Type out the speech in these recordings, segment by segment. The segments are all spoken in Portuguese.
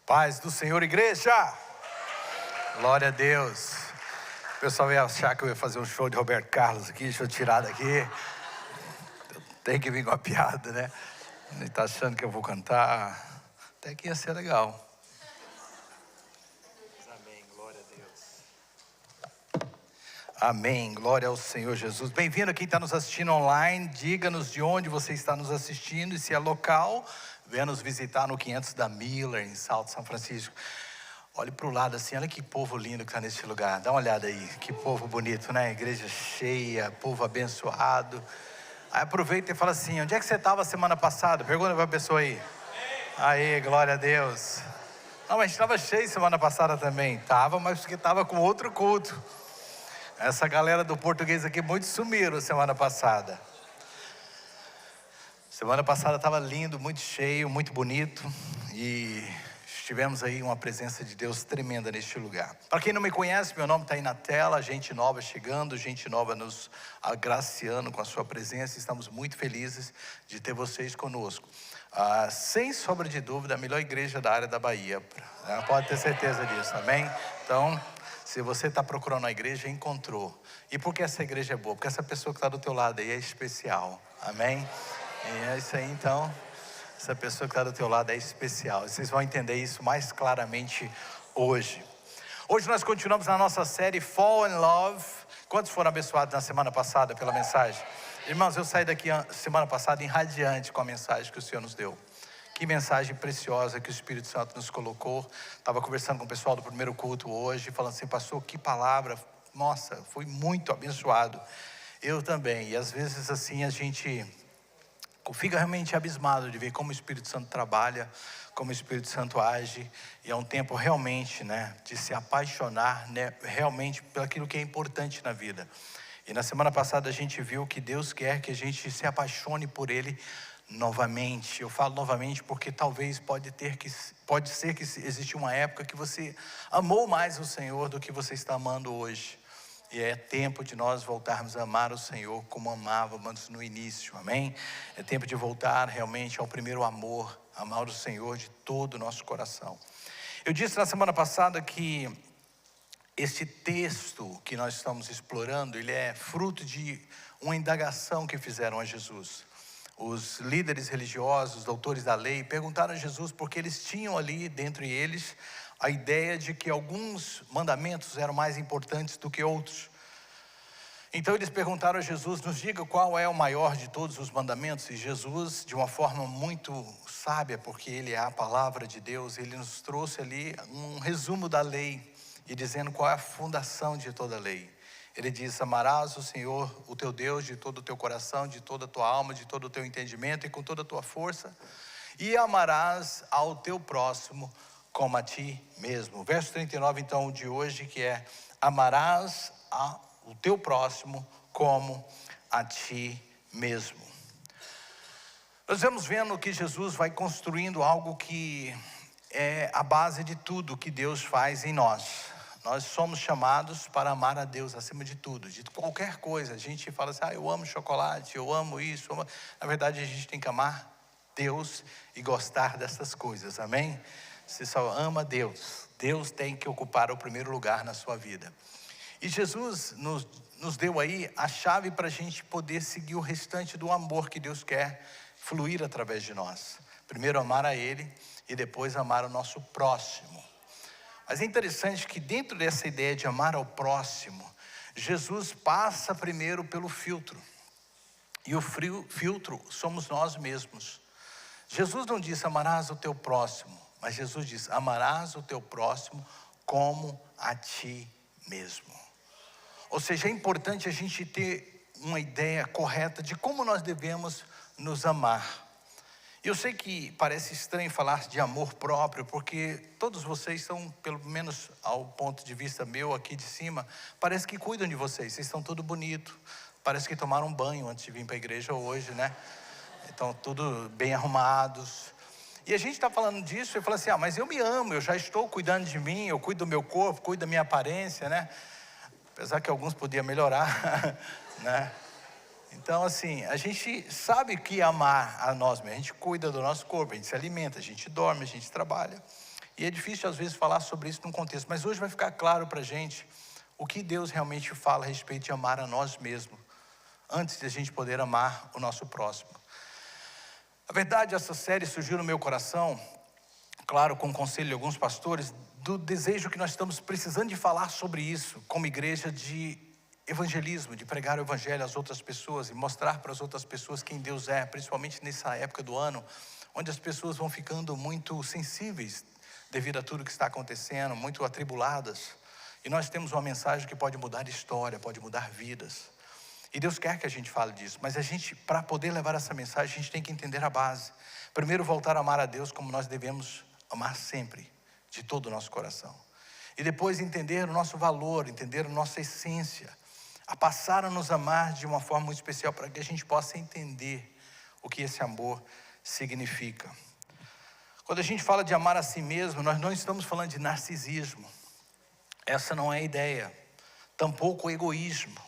Paz do Senhor, igreja! Glória a Deus. O pessoal ia achar que eu ia fazer um show de Roberto Carlos aqui, deixa eu tirar daqui. Tem que vir com a piada, né? Ele tá achando que eu vou cantar. Até que ia ser legal. Amém, glória a Deus. Amém, glória ao Senhor Jesus. Bem-vindo a quem está nos assistindo online. Diga-nos de onde você está nos assistindo e se é local. Venha nos visitar no 500 da Miller, em Salto São Francisco. Olhe para o lado assim, olha que povo lindo que está nesse lugar. Dá uma olhada aí, que povo bonito, né? Igreja cheia, povo abençoado. Aí aproveita e fala assim, onde é que você estava semana passada? Pergunta para a pessoa aí. Aí, glória a Deus. Não, mas estava cheio semana passada também. Estava, mas porque estava com outro culto. Essa galera do português aqui muito sumiram semana passada. Semana passada estava lindo, muito cheio, muito bonito. E tivemos aí uma presença de Deus tremenda neste lugar. Para quem não me conhece, meu nome está aí na tela. Gente nova chegando, gente nova nos agraciando com a sua presença. Estamos muito felizes de ter vocês conosco. Sem sombra de dúvida, a melhor igreja da área da Bahia. Pode ter certeza disso, amém? Então, se você está procurando uma igreja, encontrou. E por que essa igreja é boa? Porque essa pessoa que está do teu lado aí é especial, amém? E é isso aí, então. Essa pessoa que está do teu lado é especial. Vocês vão entender isso mais claramente hoje. Hoje nós continuamos na nossa série Fall in Love. Quantos foram abençoados na semana passada pela mensagem? Irmãos, eu saí daqui semana passada irradiante com a mensagem que o Senhor nos deu. Que mensagem preciosa que o Espírito Santo nos colocou. Estava conversando com o pessoal do primeiro culto hoje, falando assim, pastor, que palavra. Nossa, fui muito abençoado. Eu também. E às vezes assim a gente fica realmente abismado de ver como o Espírito Santo trabalha, como o Espírito Santo age. E é um tempo realmente, de se apaixonar, realmente por aquilo que é importante na vida. E na semana passada a gente viu que Deus quer que a gente se apaixone por Ele novamente. Eu falo novamente porque talvez pode ser que existe uma época que você amou mais o Senhor do que você está amando hoje. E é tempo de nós voltarmos a amar o Senhor como amávamos no início, amém? É tempo de voltar realmente ao primeiro amor, amar o Senhor de todo o nosso coração. Eu disse na semana passada que este texto que nós estamos explorando, ele é fruto de uma indagação que fizeram a Jesus. Os líderes religiosos, os doutores da lei, perguntaram a Jesus porque eles tinham ali, dentre eles, a ideia de que alguns mandamentos eram mais importantes do que outros. Então eles perguntaram a Jesus, nos diga qual é o maior de todos os mandamentos. E Jesus, de uma forma muito sábia, porque Ele é a palavra de Deus, Ele nos trouxe ali um resumo da lei, e dizendo qual é a fundação de toda a lei. Ele diz, amarás o Senhor, o teu Deus, de todo o teu coração, de toda a tua alma, de todo o teu entendimento e com toda a tua força. E amarás ao teu próximo como a ti mesmo. Verso 39 então de hoje, que é, amarás o teu próximo como a ti mesmo. Nós vamos vendo que Jesus vai construindo algo que é a base de tudo que Deus faz em nós. Nós somos chamados para amar a Deus acima de tudo, de qualquer coisa. A gente fala assim, eu amo chocolate, eu amo isso. Na verdade, a gente tem que amar Deus e gostar dessas coisas, amém? Você só ama Deus. Deus tem que ocupar o primeiro lugar na sua vida. E Jesus nos deu aí a chave para a gente poder seguir o restante do amor que Deus quer fluir através de nós. Primeiro amar a Ele e depois amar o nosso próximo. Mas é interessante que dentro dessa ideia de amar ao próximo, Jesus passa primeiro pelo filtro. E o filtro somos nós mesmos. Jesus não disse amarás o teu próximo, mas Jesus diz amarás o teu próximo como a ti mesmo. Ou seja, é importante a gente ter uma ideia correta de como nós devemos nos amar. Eu sei que parece estranho falar de amor próprio, porque todos vocês são, pelo menos ao ponto de vista meu aqui de cima, parece que cuidam de vocês estão tudo bonito, parece que tomaram um banho antes de vir para a igreja hoje, Estão tudo bem arrumados. E a gente está falando disso e fala assim, mas eu me amo, eu já estou cuidando de mim, eu cuido do meu corpo, cuido da minha aparência, Apesar que alguns podiam melhorar, Então assim, a gente sabe que amar a nós mesmos, a gente cuida do nosso corpo, a gente se alimenta, a gente dorme, a gente trabalha. E é difícil às vezes falar sobre isso num contexto, mas hoje vai ficar claro para a gente o que Deus realmente fala a respeito de amar a nós mesmos, antes de a gente poder amar o nosso próximo. Na verdade, essa série surgiu no meu coração, claro, com o conselho de alguns pastores, do desejo que nós estamos precisando de falar sobre isso, como igreja, de evangelismo, de pregar o evangelho às outras pessoas e mostrar para as outras pessoas quem Deus é, principalmente nessa época do ano, onde as pessoas vão ficando muito sensíveis devido a tudo que está acontecendo, muito atribuladas. E nós temos uma mensagem que pode mudar história, pode mudar vidas. E Deus quer que a gente fale disso, mas a gente, para poder levar essa mensagem, a gente tem que entender a base. Primeiro, voltar a amar a Deus como nós devemos amar sempre, de todo o nosso coração. E depois entender o nosso valor, entender a nossa essência, a passar a nos amar de uma forma muito especial, para que a gente possa entender o que esse amor significa. Quando a gente fala de amar a si mesmo, nós não estamos falando de narcisismo. Essa não é a ideia. Tampouco egoísmo.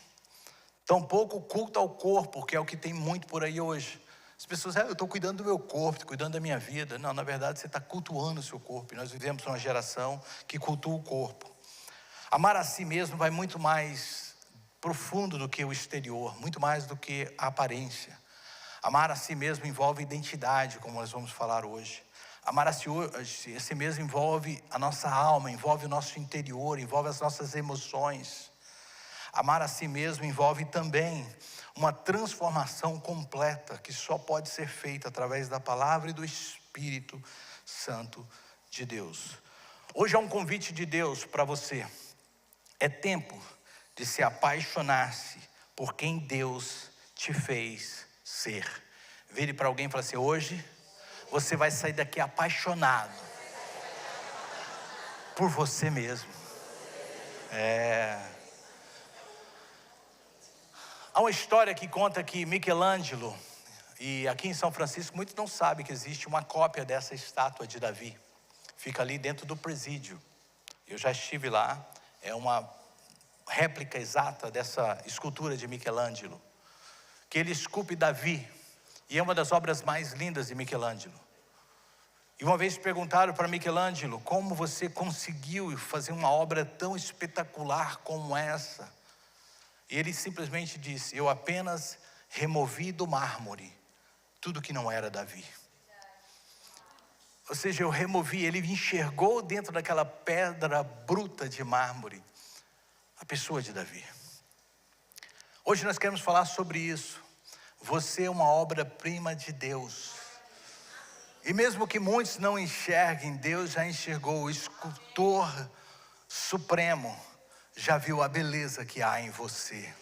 Tampouco culto ao corpo, que é o que tem muito por aí hoje. As pessoas eu estou cuidando do meu corpo, estou cuidando da minha vida. Não, na verdade você está cultuando o seu corpo. E nós vivemos uma geração que cultua o corpo. Amar a si mesmo vai muito mais profundo do que o exterior, muito mais do que a aparência. Amar a si mesmo envolve identidade, como nós vamos falar hoje. Amar a si mesmo envolve a nossa alma, envolve o nosso interior, envolve as nossas emoções. Amar a si mesmo envolve também uma transformação completa, que só pode ser feita através da palavra e do Espírito Santo de Deus. Hoje é um convite de Deus para você. É tempo de se apaixonar-se por quem Deus te fez ser. Vire para alguém e fale assim: hoje você vai sair daqui apaixonado por você mesmo. Há uma história que conta que Michelangelo, e aqui em São Francisco muitos não sabem que existe uma cópia dessa estátua de Davi. Fica ali dentro do presídio. Eu já estive lá, é uma réplica exata dessa escultura de Michelangelo, que ele esculpe Davi, e é uma das obras mais lindas de Michelangelo. E uma vez perguntaram para Michelangelo: como você conseguiu fazer uma obra tão espetacular como essa? E ele simplesmente disse: eu apenas removi do mármore tudo que não era Davi. Ou seja, eu removi, ele enxergou dentro daquela pedra bruta de mármore a pessoa de Davi. Hoje nós queremos falar sobre isso. Você é uma obra-prima de Deus. E mesmo que muitos não enxerguem, Deus já enxergou. O escultor supremo já viu a beleza que há em você.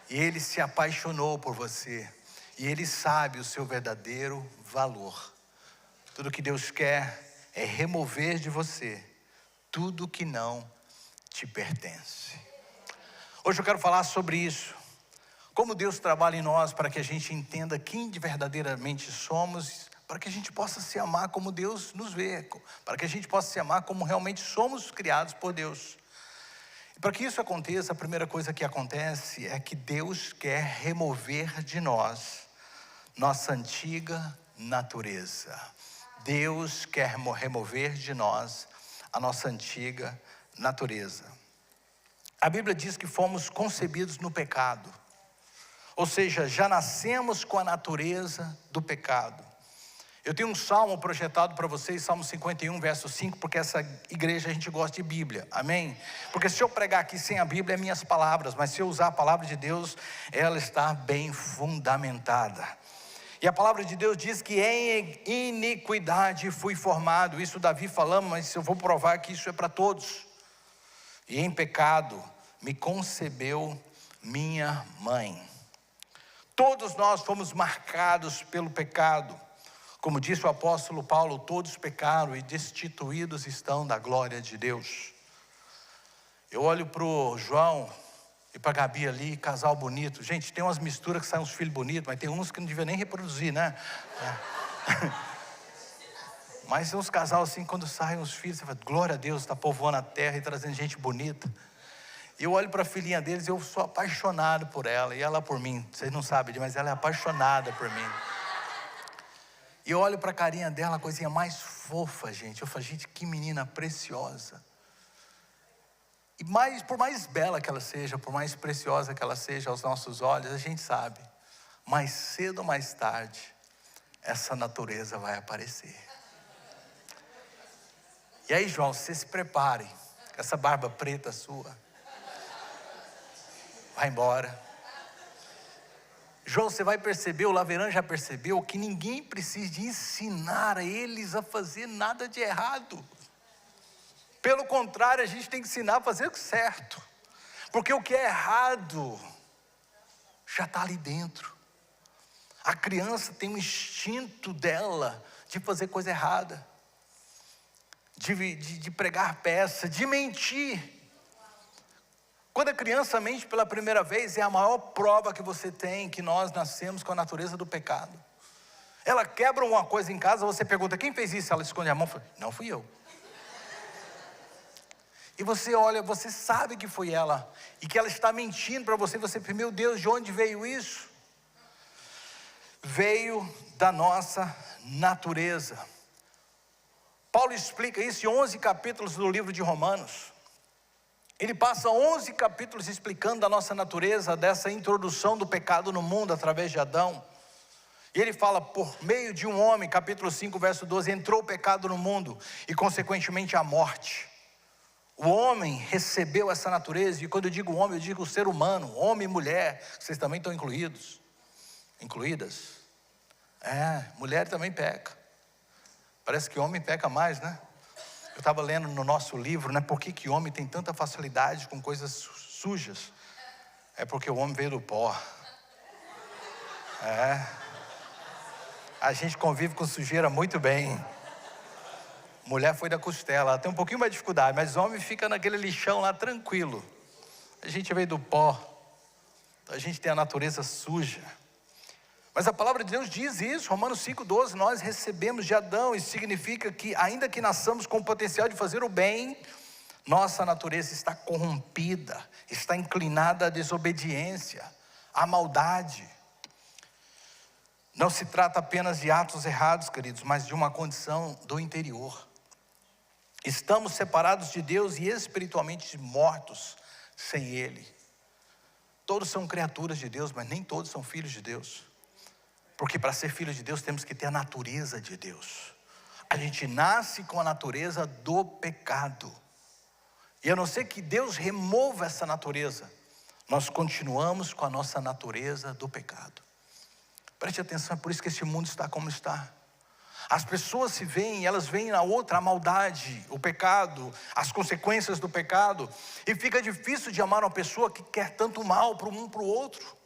E Ele se apaixonou por você. E Ele sabe o seu verdadeiro valor. Tudo que Deus quer é remover de você tudo que não te pertence. Hoje eu quero falar sobre isso. Como Deus trabalha em nós para que a gente entenda quem verdadeiramente somos, para que a gente possa se amar como Deus nos vê, para que a gente possa se amar como realmente somos criados por Deus. E para que isso aconteça, a primeira coisa que acontece é que Deus quer remover de nós nossa antiga natureza. Deus quer remover de nós a nossa antiga natureza. A Bíblia diz que fomos concebidos no pecado. Ou seja, já nascemos com a natureza do pecado. Eu tenho um salmo projetado para vocês, Salmo 51, verso 5, porque essa igreja a gente gosta de Bíblia, amém? Porque se eu pregar aqui sem a Bíblia, é minhas palavras, mas se eu usar a palavra de Deus, ela está bem fundamentada. E a palavra de Deus diz que em iniquidade fui formado. Isso Davi falando, mas eu vou provar que isso é para todos. E em pecado me concebeu minha mãe. Todos nós fomos marcados pelo pecado. Como disse o apóstolo Paulo, todos pecaram e destituídos estão da glória de Deus. Eu olho para o João e para a Gabi ali, casal bonito. Gente, tem umas misturas que saem uns filhos bonitos, mas tem uns que não devia nem reproduzir, né? Mas tem uns casal assim, quando saem os filhos, você fala: glória a Deus, está povoando a terra e trazendo gente bonita. E eu olho para a filhinha deles e eu sou apaixonado por ela, e ela por mim. Vocês não sabem, mas ela é apaixonada por mim. E eu olho para a carinha dela, a coisinha mais fofa, gente. Eu falo, gente, que menina preciosa. E por mais bela que ela seja, por mais preciosa que ela seja aos nossos olhos, a gente sabe, mais cedo ou mais tarde, essa natureza vai aparecer. E aí, João, você se prepare, com essa barba preta sua vai embora. João, você vai perceber, o Laveran já percebeu, que ninguém precisa de ensinar a eles a fazer nada de errado. Pelo contrário, a gente tem que ensinar a fazer o certo. Porque o que é errado já está ali dentro. A criança tem um instinto dela de fazer coisa errada, de pregar peça, de mentir. Quando a criança mente pela primeira vez, é a maior prova que você tem que nós nascemos com a natureza do pecado. Ela quebra uma coisa em casa, você pergunta, quem fez isso? Ela esconde a mão e fala, não fui eu. E você olha, você sabe que foi ela, e que ela está mentindo para você, você pensa, meu Deus, de onde veio isso? Veio da nossa natureza. Paulo explica isso em 11 capítulos do livro de Romanos. Ele passa 11 capítulos explicando a nossa natureza, dessa introdução do pecado no mundo através de Adão. E ele fala, por meio de um homem, capítulo 5, verso 12, entrou o pecado no mundo e consequentemente a morte. O homem recebeu essa natureza, e quando eu digo homem, eu digo o ser humano, homem e mulher, vocês também estão incluídas. Mulher também peca. Parece que homem peca mais, né? Eu estava lendo no nosso livro, né? Por que homem tem tanta facilidade com coisas sujas? É porque o homem veio do pó. A gente convive com sujeira muito bem. Mulher foi da costela, ela tem um pouquinho mais de dificuldade, mas o homem fica naquele lixão lá tranquilo. A gente veio do pó, a gente tem a natureza suja. Mas a palavra de Deus diz isso, Romanos 5,12, nós recebemos de Adão, isso significa que ainda que nasçamos com o potencial de fazer o bem, nossa natureza está corrompida, está inclinada à desobediência, à maldade. Não se trata apenas de atos errados, queridos, mas de uma condição do interior. Estamos separados de Deus e espiritualmente mortos sem Ele. Todos são criaturas de Deus, mas nem todos são filhos de Deus. Porque para ser filho de Deus temos que ter a natureza de Deus. A gente nasce com a natureza do pecado. E a não ser que Deus remova essa natureza, nós continuamos com a nossa natureza do pecado. Preste atenção, é por isso que esse mundo está como está. As pessoas se veem, elas veem na outra a maldade, o pecado, as consequências do pecado. E fica difícil de amar uma pessoa que quer tanto mal para um para o outro.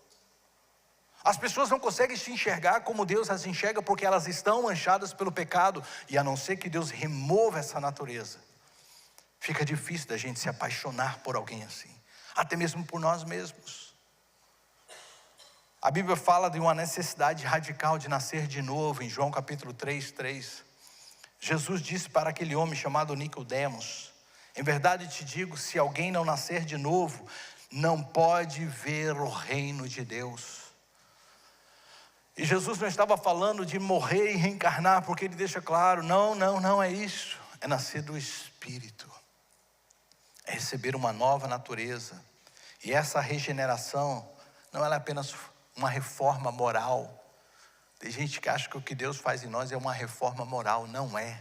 As pessoas não conseguem se enxergar como Deus as enxerga, porque elas estão manchadas pelo pecado. E a não ser que Deus remova essa natureza, fica difícil da gente se apaixonar por alguém assim, até mesmo por nós mesmos. A Bíblia fala de uma necessidade radical de nascer de novo, em João capítulo 3:3. Jesus disse para aquele homem chamado Nicodemos, em verdade te digo, se alguém não nascer de novo, não pode ver o reino de Deus. E Jesus não estava falando de morrer e reencarnar, porque ele deixa claro, não é isso. É nascer do Espírito. É receber uma nova natureza. E essa regeneração não é apenas uma reforma moral. Tem gente que acha que o que Deus faz em nós é uma reforma moral. Não é.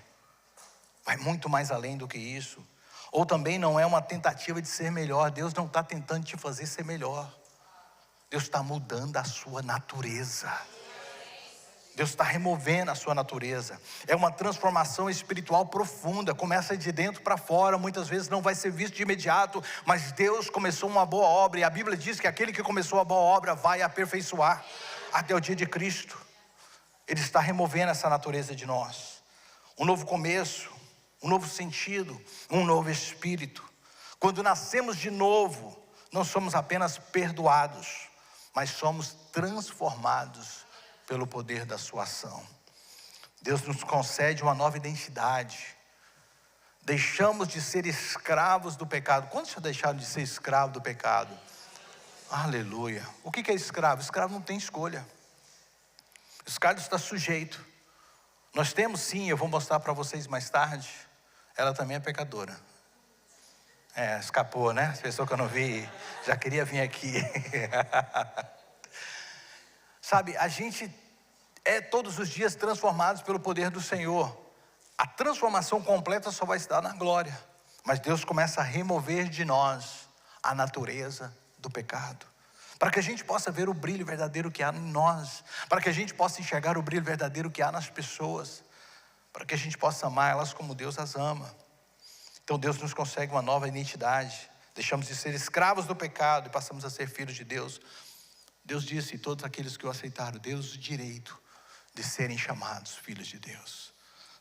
Vai muito mais além do que isso. Ou também não é uma tentativa de ser melhor. Deus não está tentando te fazer ser melhor. Deus está mudando a sua natureza. Deus está removendo a sua natureza. É uma transformação espiritual profunda. Começa de dentro para fora. Muitas vezes não vai ser visto de imediato, mas Deus começou uma boa obra. E a Bíblia diz que aquele que começou a boa obra vai aperfeiçoar até o dia de Cristo. Ele está removendo essa natureza de nós. Um novo começo, um novo sentido, um novo espírito. Quando nascemos de novo, não somos apenas perdoados, mas somos transformados pelo poder da sua ação. Deus nos concede uma nova identidade. Deixamos de ser escravos do pecado. Quantos já deixaram de ser escravo do pecado? Aleluia. O que é escravo? Escravo não tem escolha. Escravo está sujeito. Nós temos sim, eu vou mostrar para vocês mais tarde, ela também é pecadora. Escapou, né? As pessoas que eu não vi, já queria vir aqui. Sabe, a gente é todos os dias transformados pelo poder do Senhor. A transformação completa só vai se dar na glória. Mas Deus começa a remover de nós a natureza do pecado, para que a gente possa ver o brilho verdadeiro que há em nós, para que a gente possa enxergar o brilho verdadeiro que há nas pessoas, para que a gente possa amar elas como Deus as ama. Então Deus nos consegue uma nova identidade. Deixamos de ser escravos do pecado e passamos a ser filhos de Deus. Deus disse: todos aqueles que o aceitaram, Deus o direito de serem chamados filhos de Deus.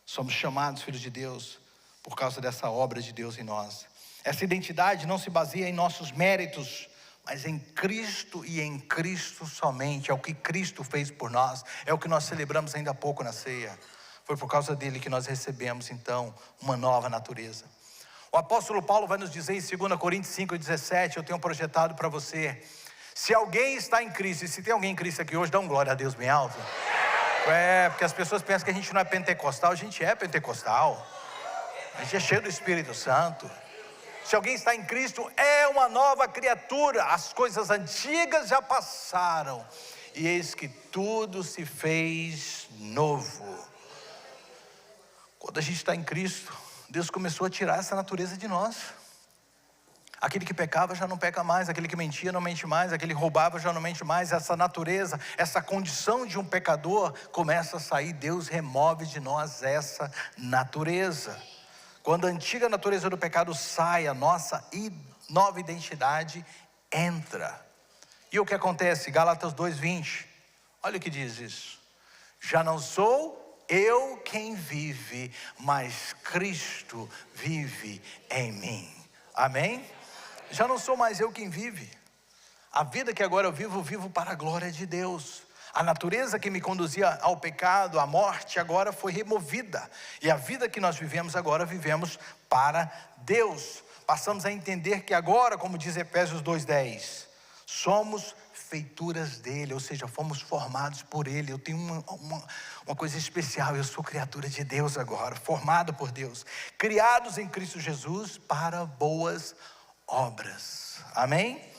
Somos chamados filhos de Deus por causa dessa obra de Deus em nós. Essa identidade não se baseia em nossos méritos, mas em Cristo e em Cristo somente. É o que Cristo fez por nós, é o que nós celebramos ainda há pouco na ceia. Foi por causa dele que nós recebemos então uma nova natureza. O apóstolo Paulo vai nos dizer em 2 Coríntios 5:17, eu tenho projetado para você: se alguém está em Cristo, e se tem alguém em Cristo aqui hoje, dá um glória a Deus bem alto. Porque as pessoas pensam que a gente não é pentecostal. A gente é pentecostal, a gente é cheio do Espírito Santo. Se alguém está em Cristo, é uma nova criatura. As coisas antigas já passaram, e eis que tudo se fez novo. Quando a gente está em Cristo, Deus começou a tirar essa natureza de nós. Aquele que pecava já não peca mais, aquele que mentia não mente mais, aquele que roubava já não mente mais. Essa natureza, essa condição de um pecador começa a sair. Deus remove de nós essa natureza. Quando a antiga natureza do pecado sai, a nossa nova identidade entra. E o que acontece? Gálatas 2:20, olha o que diz isso: já não sou eu quem vive, mas Cristo vive em mim. Amém? Já não sou mais eu quem vive. A vida que agora eu vivo para a glória de Deus. A natureza que me conduzia ao pecado, à morte, agora foi removida. E a vida que nós vivemos agora, vivemos para Deus. Passamos a entender que agora, como diz Efésios 2:10, somos feituras dele, ou seja, fomos formados por ele. Eu tenho uma coisa especial: eu sou criatura de Deus agora, formado por Deus, criados em Cristo Jesus para boas obras. Amém?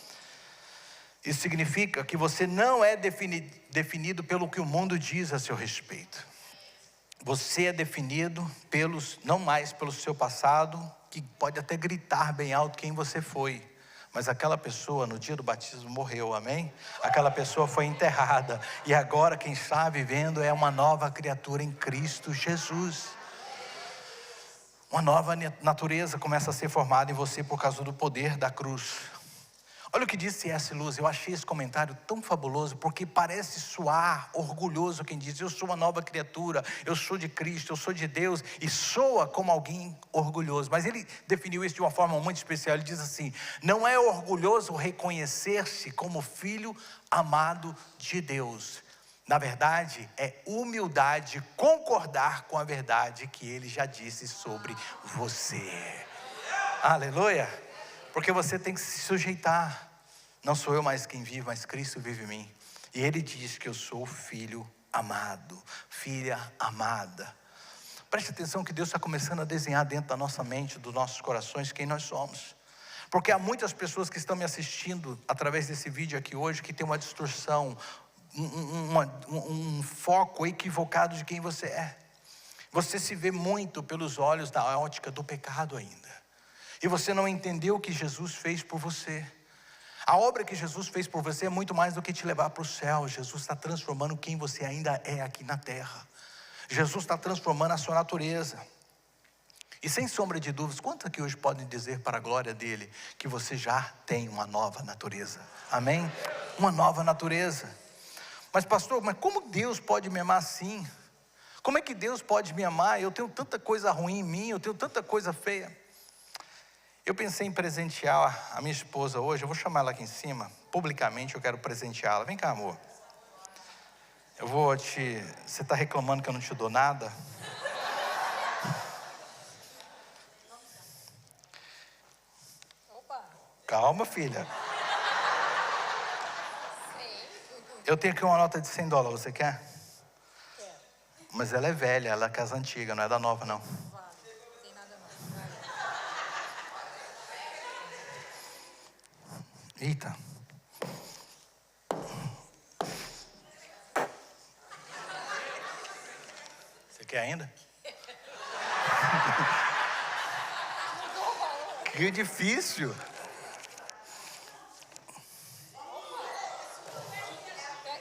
Isso significa que você não é definido pelo que o mundo diz a seu respeito. Você é definido não mais pelo seu passado, que pode até gritar bem alto quem você foi, mas aquela pessoa no dia do batismo morreu, amém? Aquela pessoa foi enterrada, e agora quem está vivendo é uma nova criatura em Cristo Jesus. Uma nova natureza começa a ser formada em você por causa do poder da cruz. Olha o que disse C.S. Lewis. Eu achei esse comentário tão fabuloso, porque parece soar orgulhoso quem diz: eu sou uma nova criatura, eu sou de Cristo, eu sou de Deus, e soa como alguém orgulhoso. Mas ele definiu isso de uma forma muito especial. Ele diz assim: não é orgulhoso reconhecer-se como filho amado de Deus. Na verdade, é humildade concordar com a verdade que ele já disse sobre você. Aleluia! Porque você tem que se sujeitar. Não sou eu mais quem vive, mas Cristo vive em mim. E ele diz que eu sou filho amado, filha amada. Preste atenção que Deus está começando a desenhar dentro da nossa mente, dos nossos corações, quem nós somos. Porque há muitas pessoas que estão me assistindo através desse vídeo aqui hoje, que tem uma distorção, um foco equivocado de quem você é. Você se vê muito pelos olhos da ótica do pecado ainda. E você não entendeu o que Jesus fez por você. A obra que Jesus fez por você é muito mais do que te levar para o céu. Jesus está transformando quem você ainda é aqui na terra. Jesus está transformando a sua natureza. E sem sombra de dúvidas, quantos aqui hoje podem dizer para a glória dele que você já tem uma nova natureza? Amém? Uma nova natureza. Mas pastor, mas como Deus pode me amar assim? Como é que Deus pode me amar? Eu tenho tanta coisa ruim em mim, eu tenho tanta coisa feia. Eu pensei em presentear a minha esposa hoje. Eu vou chamar ela aqui em cima, publicamente eu quero presenteá-la. Vem cá, amor. Você está reclamando que eu não te dou nada? Opa. Calma, filha. Eu tenho aqui uma nota de $100, você quer? Quero. Mas ela é velha, ela é casa antiga, não é da nova não. Vale, não tem nada não. Vale. Eita. Você quer ainda? Que difícil.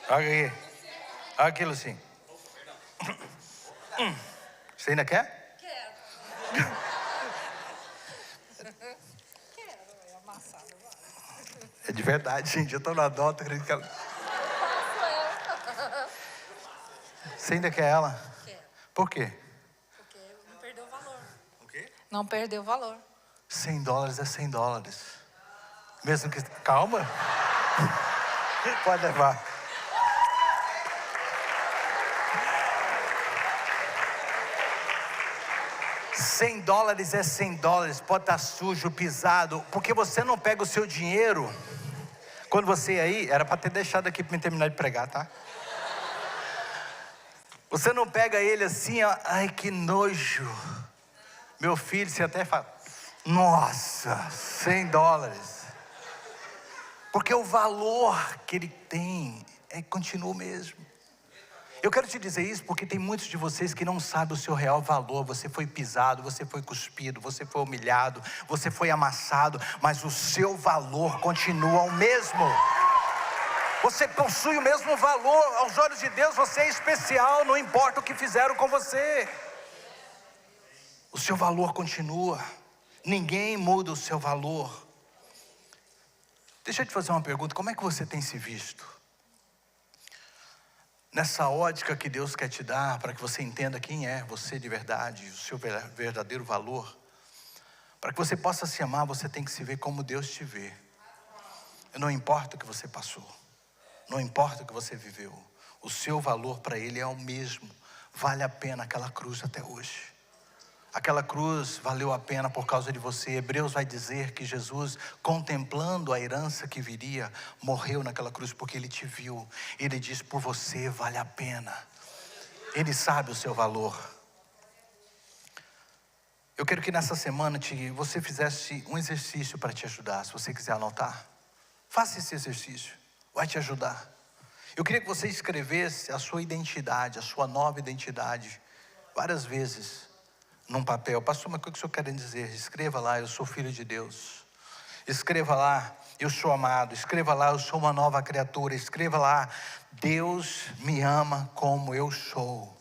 Olha aqui. Olha aqui, Lucinho. Você ainda quer? Quero. Quero, é amassado. É de verdade, gente. Eu tô na dota, acredito que ela... Você ainda quer ela? Quero. Por quê? Porque não perdeu o valor. O quê? Não perdeu o valor. $100 é $100. Mesmo que... Calma. Pode levar. $100 é $100. Pode estar sujo, pisado. Porque você não pega o seu dinheiro. Quando você ia aí, era para ter deixado aqui para me terminar de pregar, tá? Você não pega ele assim, ó, ai que nojo. Meu filho, você até fala, nossa, $100. Porque o valor que ele tem continua o mesmo. Eu quero te dizer isso porque tem muitos de vocês que não sabem o seu real valor. Você foi pisado, você foi cuspido, você foi humilhado, você foi amassado, mas o seu valor continua o mesmo. Você possui o mesmo valor. Aos olhos de Deus você é especial, não importa o que fizeram com você. O seu valor continua. Ninguém muda o seu valor. Deixa eu te fazer uma pergunta, como é que você tem se visto? Nessa ótica que Deus quer te dar, para que você entenda quem é você de verdade, o seu verdadeiro valor. Para que você possa se amar, você tem que se ver como Deus te vê. Não importa o que você passou, não importa o que você viveu, o seu valor para Ele é o mesmo. Vale a pena aquela cruz até hoje. Aquela cruz valeu a pena por causa de você. Hebreus vai dizer que Jesus, contemplando a herança que viria, morreu naquela cruz porque Ele te viu. Ele diz, por você vale a pena. Ele sabe o seu valor. Eu quero que nessa semana você fizesse um exercício para te ajudar. Se você quiser anotar, faça esse exercício, vai te ajudar. Eu queria que você escrevesse a sua identidade, a sua nova identidade, várias vezes num papel. Pastor, mas o que o senhor quer dizer? Escreva lá, eu sou filho de Deus. Escreva lá, eu sou amado. Escreva lá, eu sou uma nova criatura. Escreva lá, Deus me ama como eu sou.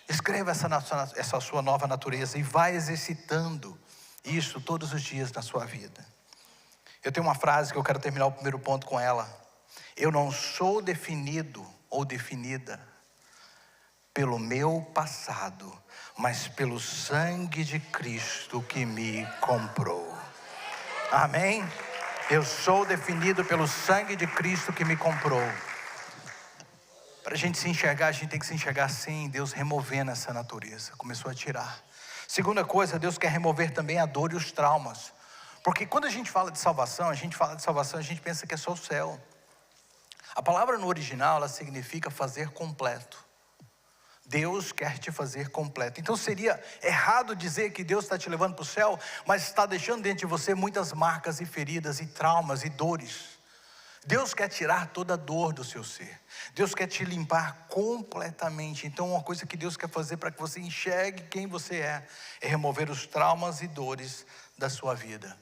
Escreva essa sua nova natureza e vai exercitando isso todos os dias na sua vida. Eu tenho uma frase que eu quero terminar o primeiro ponto com ela. Eu não sou definido ou definida pelo meu passado, mas pelo sangue de Cristo que me comprou. Amém? Eu sou definido pelo sangue de Cristo que me comprou. Para a gente se enxergar, a gente tem que se enxergar assim, Deus removendo essa natureza, começou a tirar. Segunda coisa, Deus quer remover também a dor e os traumas. Porque quando a gente fala de salvação, a gente pensa que é só o céu. A palavra no original, ela significa fazer completo. Deus quer te fazer completo. Então seria errado dizer que Deus está te levando para o céu, mas está deixando dentro de você muitas marcas e feridas e traumas e dores. Deus quer tirar toda a dor do seu ser. Deus quer te limpar completamente. Então uma coisa que Deus quer fazer para que você enxergue quem você é remover os traumas e dores da sua vida.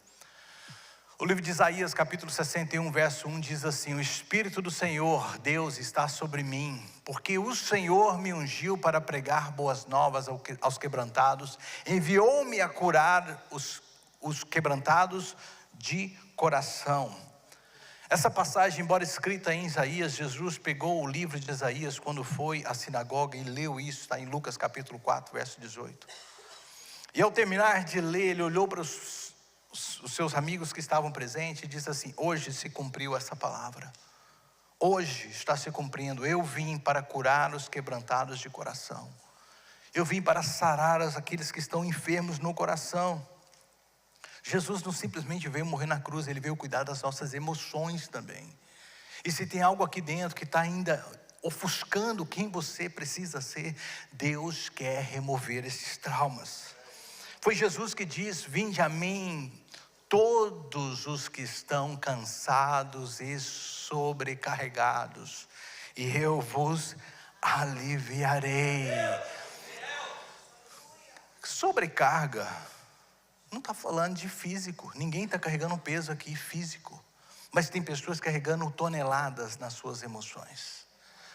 O livro de Isaías, capítulo 61, verso 1 diz assim: o Espírito do Senhor, Deus, está sobre mim, porque o Senhor me ungiu para pregar boas novas aos quebrantados, enviou-me a curar os quebrantados de coração. Essa passagem, embora escrita em Isaías, Jesus pegou o livro de Isaías quando foi à sinagoga e leu isso, está em Lucas capítulo 4, verso 18. E ao terminar de ler, ele olhou para os seus amigos que estavam presentes e disse assim: hoje se cumpriu essa palavra. Hoje está se cumprindo. Eu vim para curar os quebrantados de coração. Eu vim para sarar aqueles que estão enfermos no coração. Jesus não simplesmente veio morrer na cruz, Ele veio cuidar das nossas emoções também. E se tem algo aqui dentro que está ainda ofuscando quem você precisa ser. Deus quer remover esses traumas. Foi Jesus que diz: vinde a mim todos os que estão cansados e sobrecarregados, e eu vos aliviarei. Sobrecarga não está falando de físico. Ninguém está carregando um peso aqui físico, mas tem pessoas carregando toneladas nas suas emoções.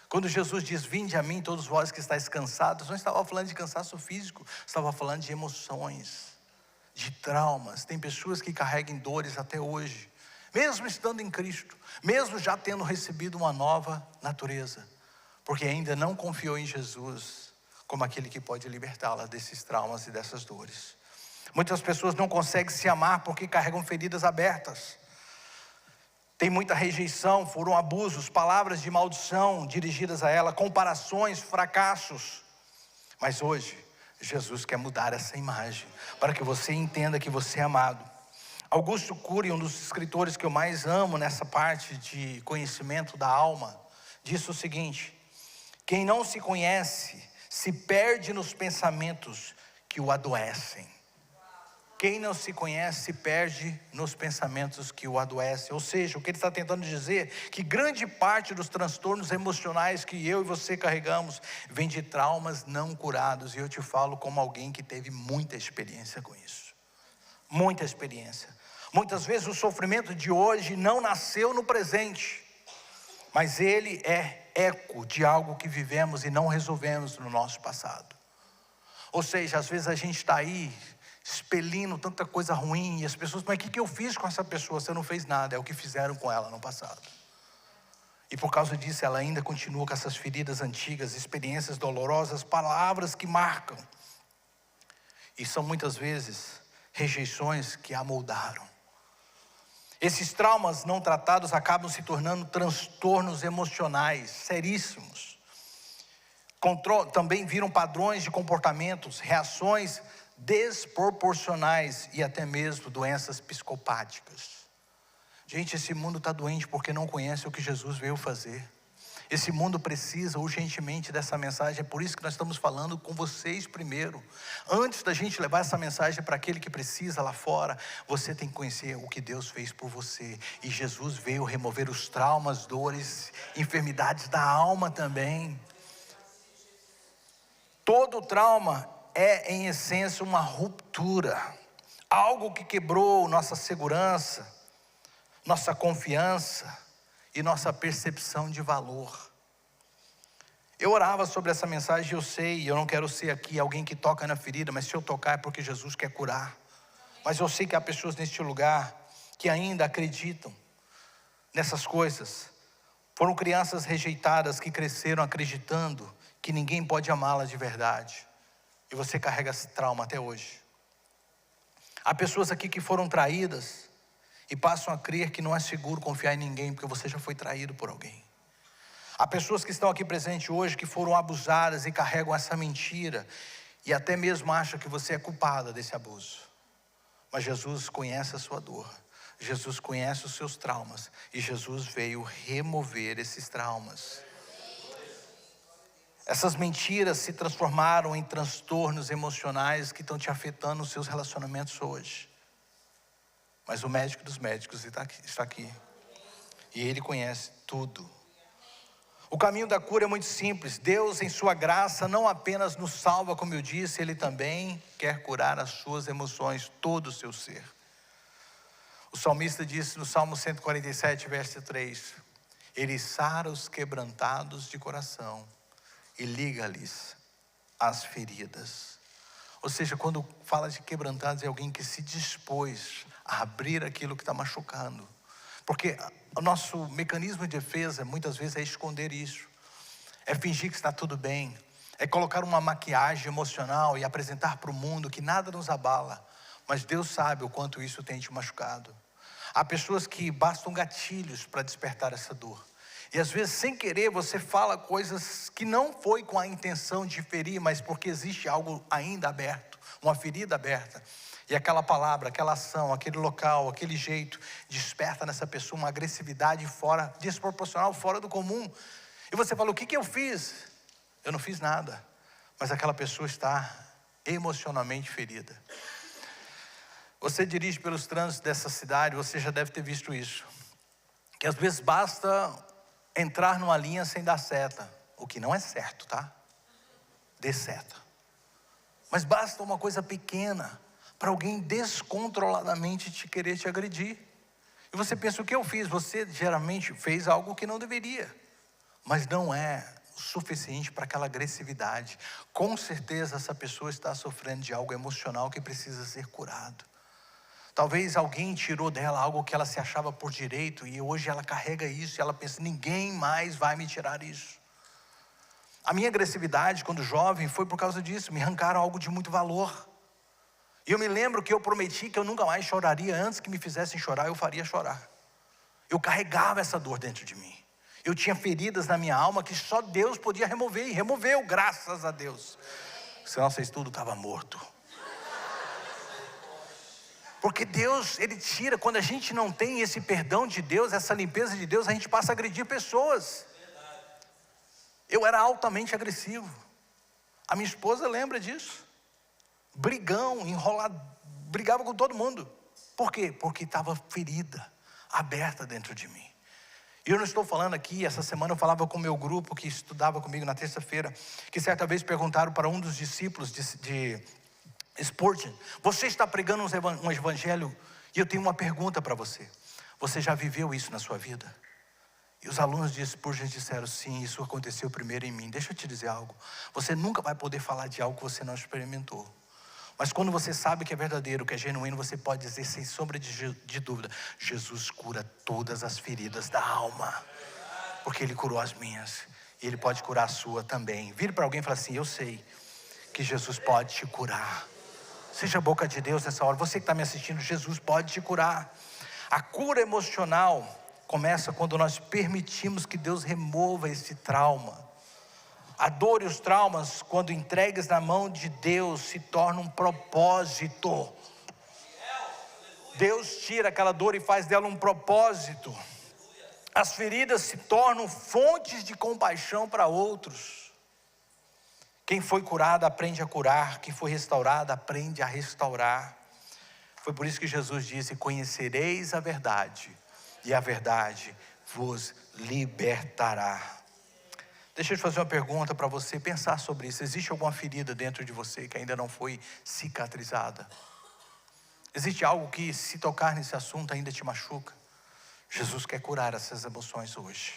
Quando Jesus diz: vinde a mim todos vós que estáis cansados, não estava falando de cansaço físico, estava falando de emoções, de traumas. Tem pessoas que carregam dores até hoje, mesmo estando em Cristo, mesmo já tendo recebido uma nova natureza, porque ainda não confiou em Jesus como aquele que pode libertá-la desses traumas e dessas dores. Muitas pessoas não conseguem se amar porque carregam feridas abertas. Tem muita rejeição, foram abusos, palavras de maldição dirigidas a ela, comparações, fracassos. Mas hoje, Jesus quer mudar essa imagem, para que você entenda que você é amado. Augusto Cury, um dos escritores que eu mais amo nessa parte de conhecimento da alma, disse o seguinte: quem não se conhece se perde nos pensamentos que o adoecem. Quem não se conhece se perde nos pensamentos que o adoecem. Ou seja, o que ele está tentando dizer, que grande parte dos transtornos emocionais que eu e você carregamos vem de traumas não curados. E eu te falo como alguém que teve muita experiência com isso. Muita experiência. Muitas vezes o sofrimento de hoje não nasceu no presente, mas ele é eco de algo que vivemos e não resolvemos no nosso passado. Ou seja, às vezes a gente está aí expelindo tanta coisa ruim, e as pessoas: mas o que eu fiz com essa pessoa? Você não fez nada, é o que fizeram com ela no passado. E por causa disso ela ainda continua com essas feridas antigas, experiências dolorosas, palavras que marcam. E são muitas vezes rejeições que a moldaram. Esses traumas não tratados acabam se tornando transtornos emocionais seríssimos. Também viram padrões de comportamentos, reações desproporcionais e até mesmo doenças psicopáticas. Gente, esse mundo está doente porque não conhece o que Jesus veio fazer. Esse mundo precisa urgentemente dessa mensagem. É por isso que nós estamos falando com vocês primeiro. Antes da gente levar essa mensagem para aquele que precisa lá fora, você tem que conhecer o que Deus fez por você. E Jesus veio remover os traumas, dores, enfermidades da alma também. Todo trauma é, em essência, uma ruptura, algo que quebrou nossa segurança, nossa confiança e nossa percepção de valor. Eu orava sobre essa mensagem e eu sei, eu não quero ser aqui alguém que toca na ferida, mas se eu tocar é porque Jesus quer curar. Mas eu sei que há pessoas neste lugar que ainda acreditam nessas coisas. Foram crianças rejeitadas que cresceram acreditando que ninguém pode amá-las de verdade. E você carrega esse trauma até hoje. Há pessoas aqui que foram traídas e passam a crer que não é seguro confiar em ninguém, porque você já foi traído por alguém. Há pessoas que estão aqui presentes hoje que foram abusadas e carregam essa mentira e até mesmo acham que você é culpada desse abuso. Mas Jesus conhece a sua dor, Jesus conhece os seus traumas e Jesus veio remover esses traumas. Essas mentiras se transformaram em transtornos emocionais que estão te afetando nos seus relacionamentos hoje. Mas o médico dos médicos está aqui. E ele conhece tudo. O caminho da cura é muito simples. Deus, em sua graça, não apenas nos salva, como eu disse, Ele também quer curar as suas emoções, todo o seu ser. O salmista disse no Salmo 147, verso 3: Ele sara os quebrantados de coração e liga-lhes as feridas. Ou seja, quando fala de quebrantados, é alguém que se dispôs a abrir aquilo que está machucando. Porque o nosso mecanismo de defesa muitas vezes é esconder isso, é fingir que está tudo bem, é colocar uma maquiagem emocional e apresentar para o mundo que nada nos abala. Mas Deus sabe o quanto isso tem te machucado. Há pessoas que bastam gatilhos para despertar essa dor. E às vezes, sem querer, você fala coisas que não foi com a intenção de ferir, mas porque existe algo ainda aberto, uma ferida aberta. E aquela palavra, aquela ação, aquele local, aquele jeito, desperta nessa pessoa uma agressividade desproporcional, fora do comum. E você fala, o que eu fiz? Eu não fiz nada. Mas aquela pessoa está emocionalmente ferida. Você dirige pelos trânsitos dessa cidade, você já deve ter visto isso. Que às vezes basta entrar numa linha sem dar seta. O que não é certo, tá? Dê seta. Mas basta uma coisa pequena para alguém descontroladamente querer te agredir. E você pensa, o que eu fiz? Você geralmente fez algo que não deveria. Mas não é o suficiente para aquela agressividade. Com certeza essa pessoa está sofrendo de algo emocional que precisa ser curado. Talvez alguém tirou dela algo que ela se achava por direito e hoje ela carrega isso e ela pensa, ninguém mais vai me tirar isso. A minha agressividade quando jovem foi por causa disso, me arrancaram algo de muito valor. E eu me lembro que eu prometi que eu nunca mais choraria, antes que me fizessem chorar, eu faria chorar. Eu carregava essa dor dentro de mim. Eu tinha feridas na minha alma que só Deus podia remover, e removeu, graças a Deus. Senão esse estudo estava morto. Porque Deus, Ele tira, quando a gente não tem esse perdão de Deus, essa limpeza de Deus, a gente passa a agredir pessoas. Eu era altamente agressivo. A minha esposa lembra disso. Brigão, enrolado, brigava com todo mundo. Por quê? Porque estava ferida, aberta dentro de mim. E eu não estou falando aqui, essa semana eu falava com o meu grupo que estudava comigo na terça-feira, que certa vez perguntaram para um dos discípulos de Spurgeon, você está pregando um evangelho e eu tenho uma pergunta para você. Você já viveu isso na sua vida? E os alunos de Spurgeon disseram, sim, isso aconteceu primeiro em mim. Deixa eu te dizer algo, você nunca vai poder falar de algo que você não experimentou. Mas quando você sabe que é verdadeiro, que é genuíno, você pode dizer sem sombra de dúvida, Jesus cura todas as feridas da alma. Porque Ele curou as minhas. E Ele pode curar a sua também. Vire para alguém e fala assim, eu sei que Jesus pode te curar. Seja a boca de Deus nessa hora. Você que está me assistindo, Jesus pode te curar. A cura emocional começa quando nós permitimos que Deus remova esse trauma. A dor e os traumas, quando entregues na mão de Deus, se tornam um propósito. Deus tira aquela dor e faz dela um propósito. As feridas se tornam fontes de compaixão para outros. Quem foi curado aprende a curar, quem foi restaurado aprende a restaurar. Foi por isso que Jesus disse, conhecereis a verdade, e a verdade vos libertará. Deixa eu te fazer uma pergunta para você pensar sobre isso. Existe alguma ferida dentro de você que ainda não foi cicatrizada? Existe algo que, se tocar nesse assunto, ainda te machuca? Jesus quer curar essas emoções hoje.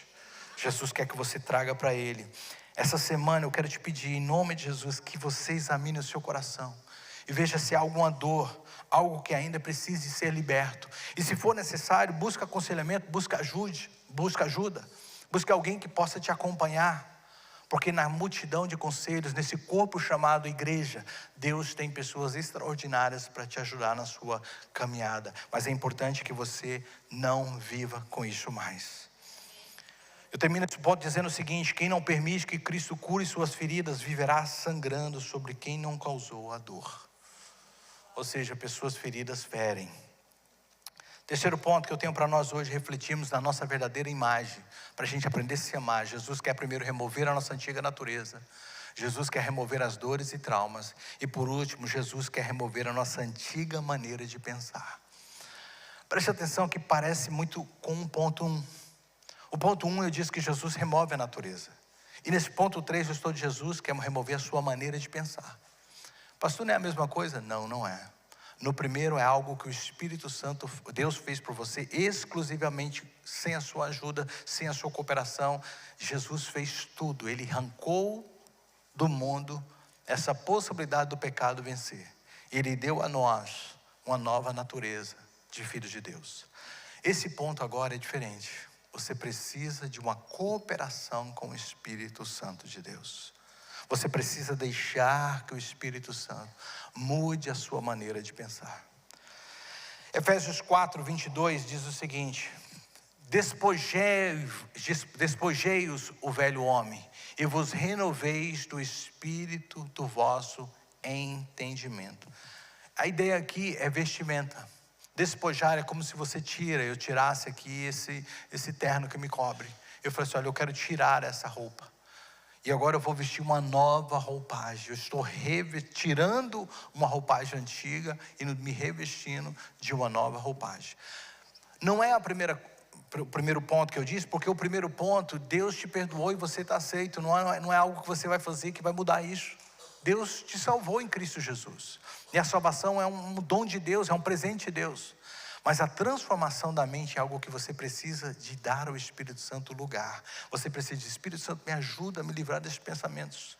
Jesus quer que você traga para Ele. Essa semana eu quero te pedir, em nome de Jesus, que você examine o seu coração e veja se há alguma dor, algo que ainda precise ser liberto. E se for necessário, busca aconselhamento, busca ajuda. Busque alguém que possa te acompanhar. Porque na multidão de conselhos, nesse corpo chamado igreja, Deus tem pessoas extraordinárias para te ajudar na sua caminhada. Mas é importante que você não viva com isso mais. Eu termino esse ponto dizendo o seguinte, quem não permite que Cristo cure suas feridas, viverá sangrando sobre quem não causou a dor. Ou seja, pessoas feridas ferem. Terceiro ponto que eu tenho para nós hoje, refletirmos na nossa verdadeira imagem, para a gente aprender a se amar. Jesus quer primeiro remover a nossa antiga natureza. Jesus quer remover as dores e traumas. E por último, Jesus quer remover a nossa antiga maneira de pensar. Preste atenção que parece muito com o ponto 1. O ponto 1 eu disse que Jesus remove a natureza. E nesse ponto 3 eu estou de Jesus, quer remover a sua maneira de pensar. Pastor, não é a mesma coisa? Não, não é. No primeiro é algo que o Espírito Santo, Deus fez por você exclusivamente, sem a sua ajuda, sem a sua cooperação. Jesus fez tudo, Ele arrancou do mundo essa possibilidade do pecado vencer. Ele deu a nós uma nova natureza de filhos de Deus. Esse ponto agora é diferente. Você precisa de uma cooperação com o Espírito Santo de Deus. Você precisa deixar que o Espírito Santo mude a sua maneira de pensar. Efésios 4, 22 diz o seguinte: despojei-os o velho homem e vos renoveis do Espírito do vosso entendimento. A ideia aqui é vestimenta. Despojar é como se você eu tirasse aqui esse terno que me cobre. Eu falei assim, olha, eu quero tirar essa roupa. E agora eu vou vestir uma nova roupagem. Eu estou tirando uma roupagem antiga e me revestindo de uma nova roupagem. Não é o primeiro ponto que eu disse, porque o primeiro ponto, Deus te perdoou e você está aceito. Não é algo que você vai fazer que vai mudar isso. Deus te salvou em Cristo Jesus. E a salvação é um dom de Deus, é um presente de Deus. Mas a transformação da mente é algo que você precisa de dar ao Espírito Santo lugar. Você precisa de Espírito Santo, me ajuda a me livrar desses pensamentos.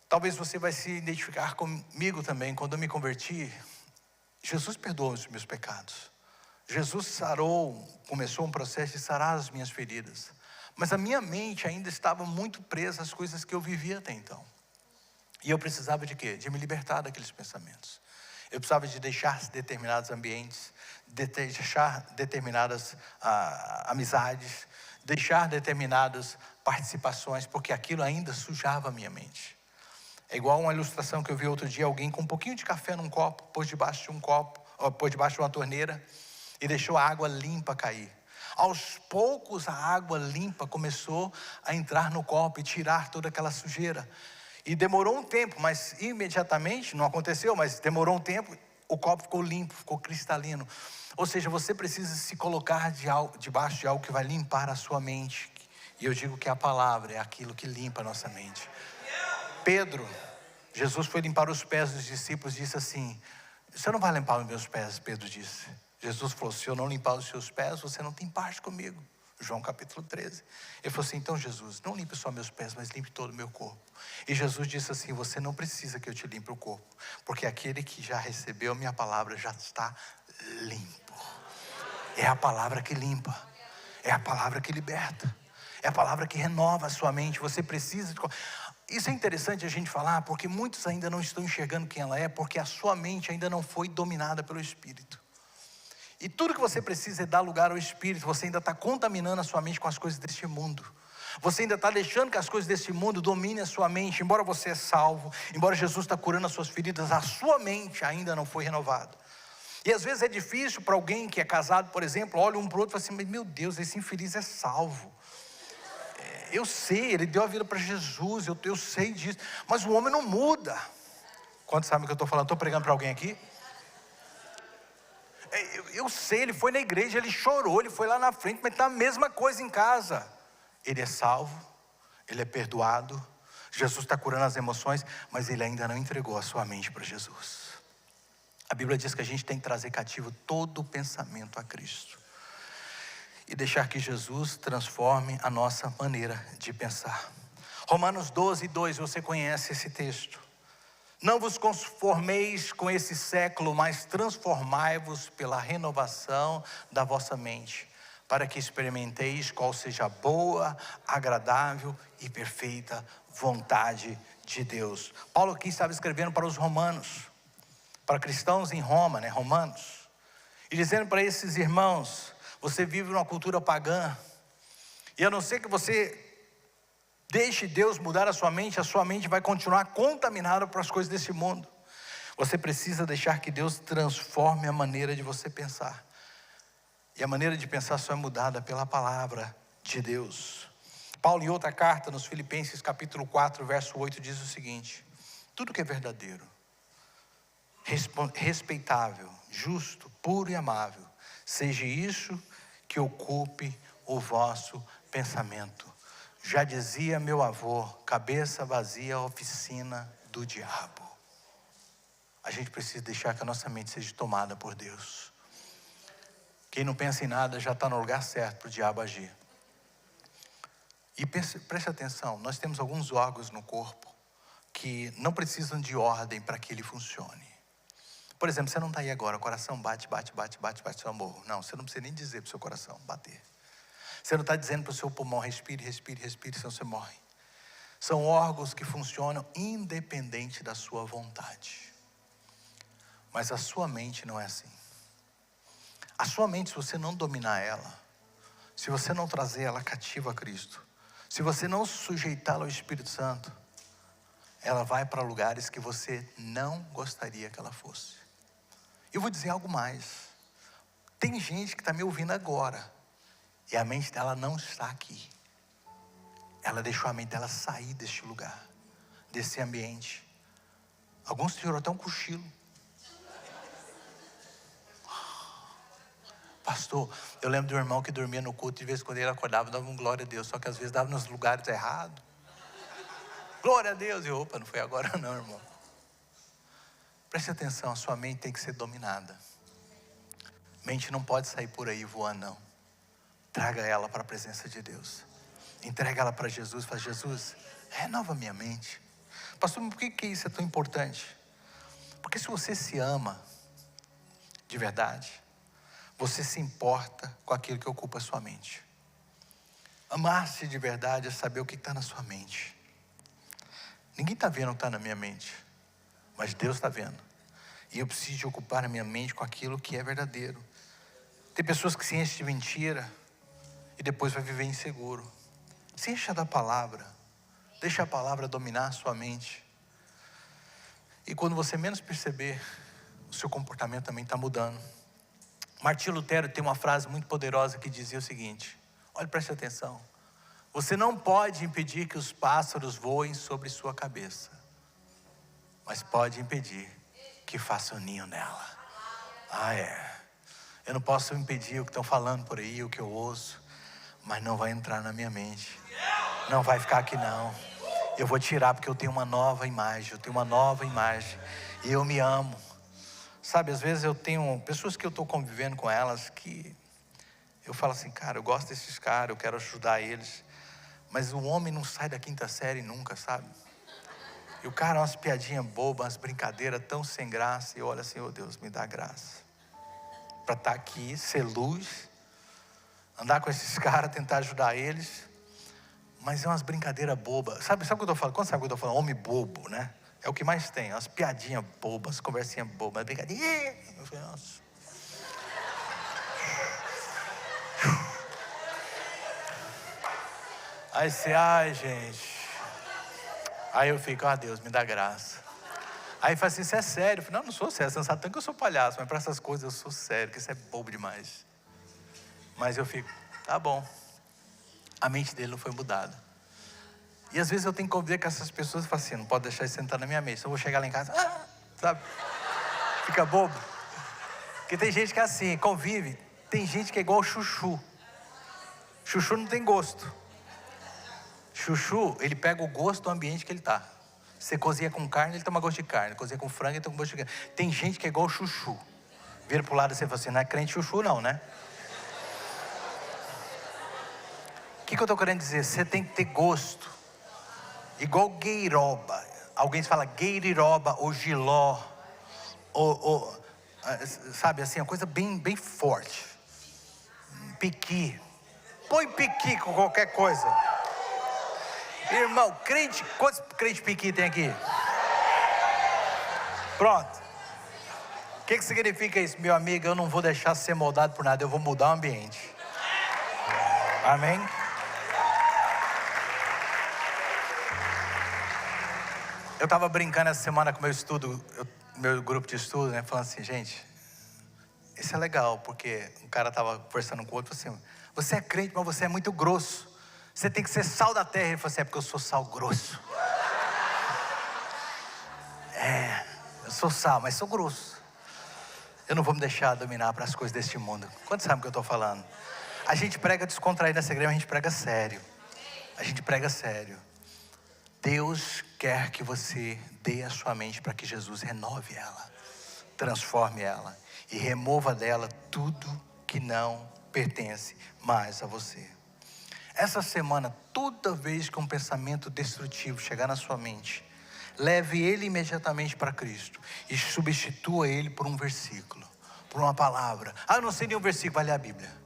Talvez você vai se identificar comigo também. Quando eu me converti, Jesus perdoou os meus pecados. Jesus começou um processo de sarar as minhas feridas. Mas a minha mente ainda estava muito presa às coisas que eu vivia até então. E eu precisava de quê? De me libertar daqueles pensamentos. Eu precisava de deixar determinados ambientes, deixar determinadas amizades, deixar determinadas participações, porque aquilo ainda sujava a minha mente. É igual uma ilustração que eu vi outro dia, alguém com um pouquinho de café num copo, pôs debaixo de uma torneira e deixou a água limpa cair. Aos poucos a água limpa começou a entrar no copo e tirar toda aquela sujeira. E demorou um tempo, mas imediatamente, não aconteceu, mas demorou um tempo, o copo ficou limpo, ficou cristalino. Ou seja, você precisa se colocar debaixo de algo que vai limpar a sua mente. E eu digo que a palavra é aquilo que limpa a nossa mente. Pedro, Jesus foi limpar os pés dos discípulos e disse assim, você não vai limpar os meus pés, Pedro disse. Jesus falou, se eu não limpar os seus pés, você não tem parte comigo. João capítulo 13. Ele falou assim, então Jesus, não limpe só meus pés, mas limpe todo o meu corpo. E Jesus disse assim, você não precisa que eu te limpe o corpo, porque aquele que já recebeu a minha palavra já está limpo. É a palavra que limpa, é a palavra que liberta, é a palavra que renova a sua mente. Você precisa de... Isso é interessante a gente falar, porque muitos ainda não estão enxergando quem ela é, porque a sua mente ainda não foi dominada pelo Espírito. E tudo que você precisa é dar lugar ao Espírito. Você ainda está contaminando a sua mente com as coisas deste mundo. Você ainda está deixando que as coisas deste mundo dominem a sua mente. Embora você é salvo, embora Jesus está curando as suas feridas, a sua mente ainda não foi renovada. E às vezes é difícil para alguém que é casado, por exemplo, olha um para o outro e fala assim, meu Deus, esse infeliz é salvo. Eu sei, ele deu a vida para Jesus, eu sei disso. Mas o homem não muda. Quantos sabem o que eu estou falando? Estou pregando para alguém aqui? Eu sei, ele foi na igreja, ele chorou, ele foi lá na frente, mas está a mesma coisa em casa. Ele é salvo, ele é perdoado, Jesus está curando as emoções, mas ele ainda não entregou a sua mente para Jesus. A Bíblia diz que a gente tem que trazer cativo todo o pensamento a Cristo e deixar que Jesus transforme a nossa maneira de pensar. Romanos 12:2, você conhece esse texto. Não vos conformeis com esse século, mas transformai-vos pela renovação da vossa mente, para que experimenteis qual seja a boa, agradável e perfeita vontade de Deus. Paulo aqui estava escrevendo para os romanos, para cristãos em Roma, romanos, e dizendo para esses irmãos, você vive numa cultura pagã, e a não ser que você deixe Deus mudar a sua mente vai continuar contaminada por as coisas desse mundo. Você precisa deixar que Deus transforme a maneira de você pensar. E a maneira de pensar só é mudada pela palavra de Deus. Paulo, em outra carta, nos Filipenses capítulo 4, verso 8, diz o seguinte: tudo que é verdadeiro, respeitável, justo, puro e amável, seja isso que ocupe o vosso pensamento. Já dizia meu avô, cabeça vazia, oficina do diabo. A gente precisa deixar que a nossa mente seja tomada por Deus. Quem não pensa em nada já está no lugar certo para o diabo agir. E preste atenção, nós temos alguns órgãos no corpo que não precisam de ordem para que ele funcione. Por exemplo, você não está aí agora, o coração bate, seu amor. Não, você não precisa nem dizer para o seu coração bater. Você não está dizendo para o seu pulmão, respire, senão você morre. São órgãos que funcionam independente da sua vontade. Mas a sua mente não é assim. A sua mente, se você não dominar ela, se você não trazer ela cativa a Cristo, se você não sujeitá-la ao Espírito Santo, ela vai para lugares que você não gostaria que ela fosse. Eu vou dizer algo mais. Tem gente que está me ouvindo agora E a mente dela não está aqui. Ela deixou a mente dela sair deste lugar, desse ambiente. Alguns tiveram até um cochilo. Pastor, eu lembro de um irmão que dormia no culto, de vez em quando ele acordava, dava um glória a Deus, só que às vezes dava nos lugares errados. Glória a Deus. E opa, não foi agora não, irmão. Preste atenção, a sua mente tem que ser dominada. Mente não pode sair por aí voando, não. Traga ela para a presença de Deus. Entrega ela para Jesus. Fala, Jesus, renova minha mente. Pastor, por que isso é tão importante? Porque se você se ama de verdade, você se importa com aquilo que ocupa a sua mente. Amar-se de verdade é saber o que está na sua mente. Ninguém está vendo o que está na minha mente, mas Deus está vendo. E eu preciso ocupar a minha mente com aquilo que é verdadeiro. Tem pessoas que se enchem de mentira e depois vai viver inseguro. Se encha da palavra. Deixa a palavra dominar a sua mente. E quando você menos perceber, o seu comportamento também está mudando. Martinho Lutero tem uma frase muito poderosa que dizia o seguinte: olha, preste atenção. Você não pode impedir que os pássaros voem sobre sua cabeça, mas pode impedir que façam ninho nela. Eu não posso impedir o que estão falando por aí, o que eu ouço, mas não vai entrar na minha mente. Não vai ficar aqui não. Eu vou tirar porque eu tenho uma nova imagem. E eu me amo. Sabe, às vezes eu tenho pessoas que eu estou convivendo com elas que eu falo assim, cara, eu gosto desses caras, eu quero ajudar eles. Mas o homem não sai da 5ª série nunca, sabe? E o cara, umas piadinhas bobas, umas brincadeiras tão sem graça. E eu olho assim, oh Deus, me dá graça. Para estar aqui, ser luz, andar com esses caras, tentar ajudar eles. Mas é umas brincadeiras bobas. Sabe o que eu estou falando? Quando sabe o que eu estou falando? Homem bobo, né? É o que mais tem, umas piadinhas bobas, conversinhas bobas, brincadinha. Eu falei, nossa. Aí você, gente. Aí eu fico, Deus, me dá graça. Aí fala assim, você é sério? Eu falei, não sou sério, você não sabe tanto que eu sou palhaço, mas para essas coisas eu sou sério, porque isso é bobo demais. Mas eu fico, tá bom. A mente dele não foi mudada. E às vezes eu tenho que conviver com essas pessoas e falar assim, não pode deixar isso sentar na minha mesa. Eu vou chegar lá em casa, sabe? Fica bobo. Porque tem gente que é assim, convive. Tem gente que é igual o chuchu. Chuchu não tem gosto. Chuchu, ele pega o gosto do ambiente que ele está. Você cozinha com carne, ele toma gosto de carne. Cozinha com frango, ele toma gosto de carne. Tem gente que é igual o chuchu. Vira pro lado e você fala assim, não é crente chuchu não, né? O que eu estou querendo dizer? Você tem que ter gosto. Igual gueiroba. Alguém fala gueiriroba ou giló. Sabe assim, uma coisa bem forte. Piqui. Põe piqui com qualquer coisa. Irmão, crente, quantos crente piqui tem aqui? Pronto. O que significa isso? Meu amigo, eu não vou deixar ser moldado por nada, eu vou mudar o ambiente. Amém? Eu estava brincando essa semana com meu grupo de estudo, né? Falando assim, gente, isso é legal, porque um cara estava conversando com o outro, assim, você é crente, mas você é muito grosso. Você tem que ser sal da terra. Ele falou assim, é porque eu sou sal grosso. Eu sou sal, mas sou grosso. Eu não vou me deixar dominar para as coisas deste mundo. Quantos sabem o que eu estou falando? A gente prega descontraído nessa igreja, a gente prega sério. A gente prega sério. Deus quer que você dê a sua mente para que Jesus renove ela, transforme ela e remova dela tudo que não pertence mais a você. Essa semana, toda vez que um pensamento destrutivo chegar na sua mente, leve ele imediatamente para Cristo e substitua ele por um versículo, por uma palavra. Eu não sei nenhum versículo, vai ler a Bíblia.